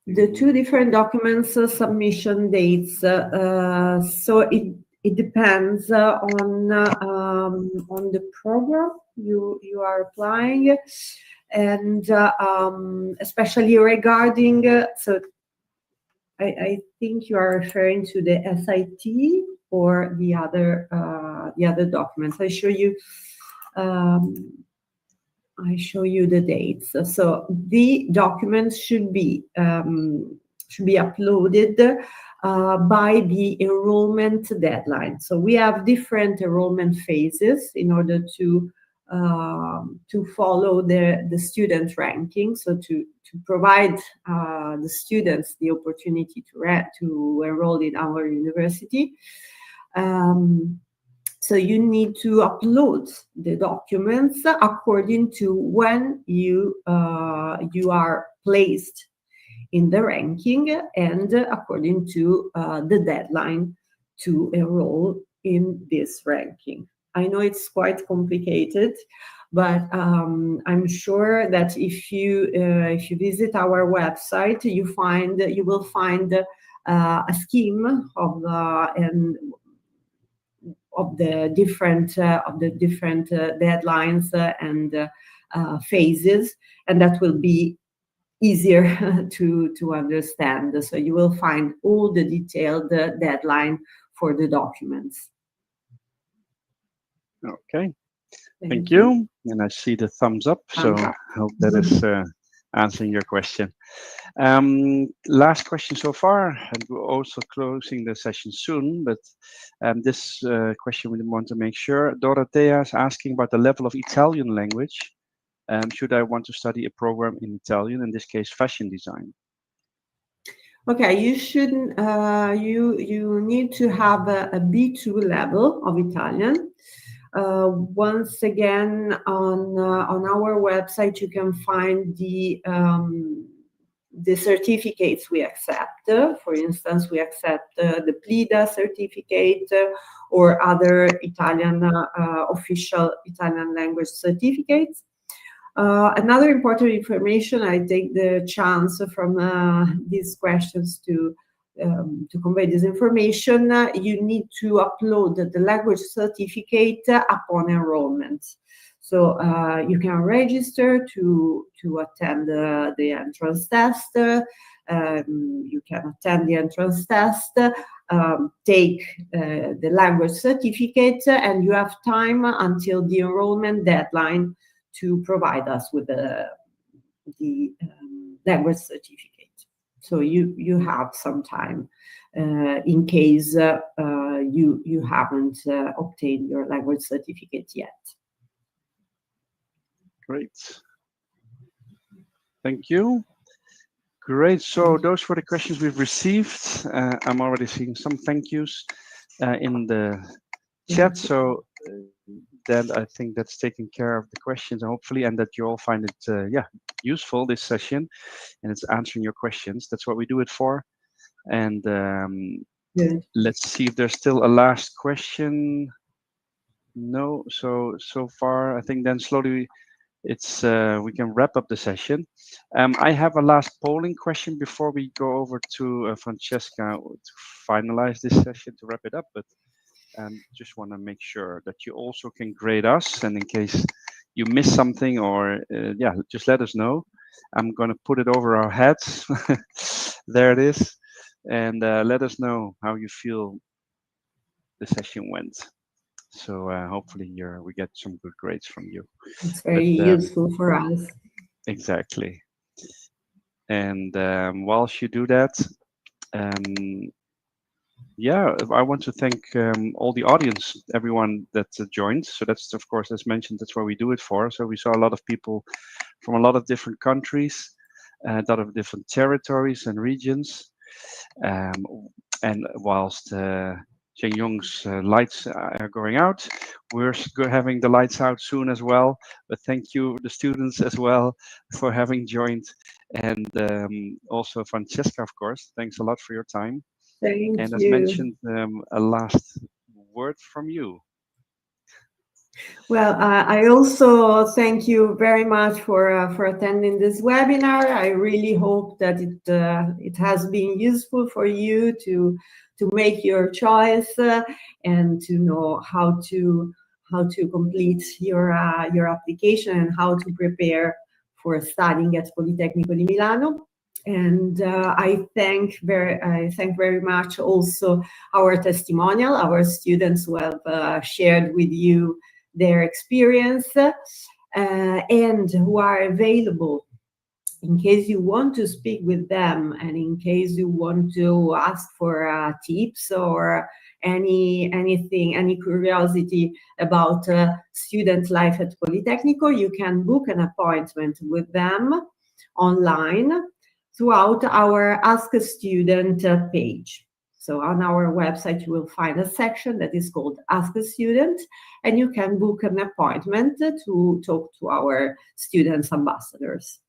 The two different documents submission dates. So it depends on the program you are applying, and especially regarding. So I think you are referring to the SAT or the other documents. I show you the dates. So the documents should be uploaded by the enrollment deadline. So we have different enrollment phases in order to follow the student ranking. So to provide the students the opportunity to enroll in our university. So you need to upload the documents according to when you are placed in the ranking and according to the deadline to enroll in this ranking. I know it's quite complicated, but I'm sure that if you visit our website, you will find a scheme of the different deadlines and phases, and that will be easier to understand. So you will find all the detailed deadline for the documents. Okay, thank you. And I see the thumbs up, so I hope that is answering your question. Last question so far, and we're also closing the session soon, but this question we want to make sure. Dorothea is asking about the level of Italian language. Should I want to study a program in Italian, in this case, fashion design? Okay, you shouldn't. You need to have a B2 level of Italian. Once again, on our website, you can find the certificates we accept. For instance, we accept the PLIDA certificate or other Italian official Italian language certificates. Another important information, I take the chance from these questions to convey this information. You need to upload the language certificate upon enrollment. So you can register to attend the entrance test. You can attend the entrance test, take the language certificate, and you have time until the enrollment deadline to provide us with the language certificate. So you have some time in case you haven't obtained your language certificate yet. Great. Thank you. Great. So those were the questions we've received. I'm already seeing some thank yous in the chat. So then I think that's taking care of the questions, hopefully, and that you all find it useful, this session, and it's answering your questions. That's what we do it for. And let's see if there's still a last question. No. So far, I think then slowly it's we can wrap up the session. I have a last polling question before we go over to Francesca to finalize this session, to wrap it up. But just want to make sure that you also can grade us, and in case you miss something or just let us know. I'm going to put it over our heads. There it is, and let us know how you feel the session went. So hopefully we get some good grades from you. It's very useful for us. Exactly. And whilst you do that, I want to thank all the audience, everyone that joined. So that's, of course, as mentioned, that's what we do it for. So we saw a lot of people from a lot of different countries, a lot of different territories and regions. And whilst Shenyong's lights are going out, we're having the lights out soon as well. But thank you, the students, as well, for having joined. And also Francesca, of course, thanks a lot for your time. Thank you. And as mentioned, a last word from you. Well, I also thank you very much for attending this webinar. I really hope that it has been useful for you to make your choice and to know how to complete your application and how to prepare for studying at Politecnico di Milano. And I thank very much also our testimonial, our students who have shared with you their experience and who are available in case you want to speak with them and in case you want to ask for tips or any curiosity about student life at Politecnico. You can book an appointment with them online throughout our Ask a Student page. So on our website, you will find a section that is called Ask a Student, and you can book an appointment to talk to our students ambassadors.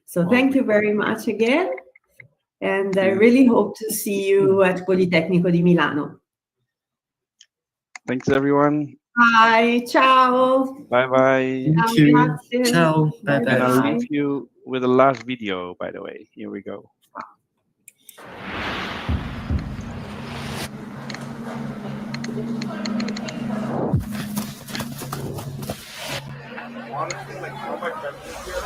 So thank you very much again, and I really hope to see you at Politecnico di Milano. Thanks, everyone. Bye. Ciao. Bye-bye. Thank you. Ciao. Bye-bye. And I'll leave you with the last video, by the way. Here we go. Honestly, like all my friends here.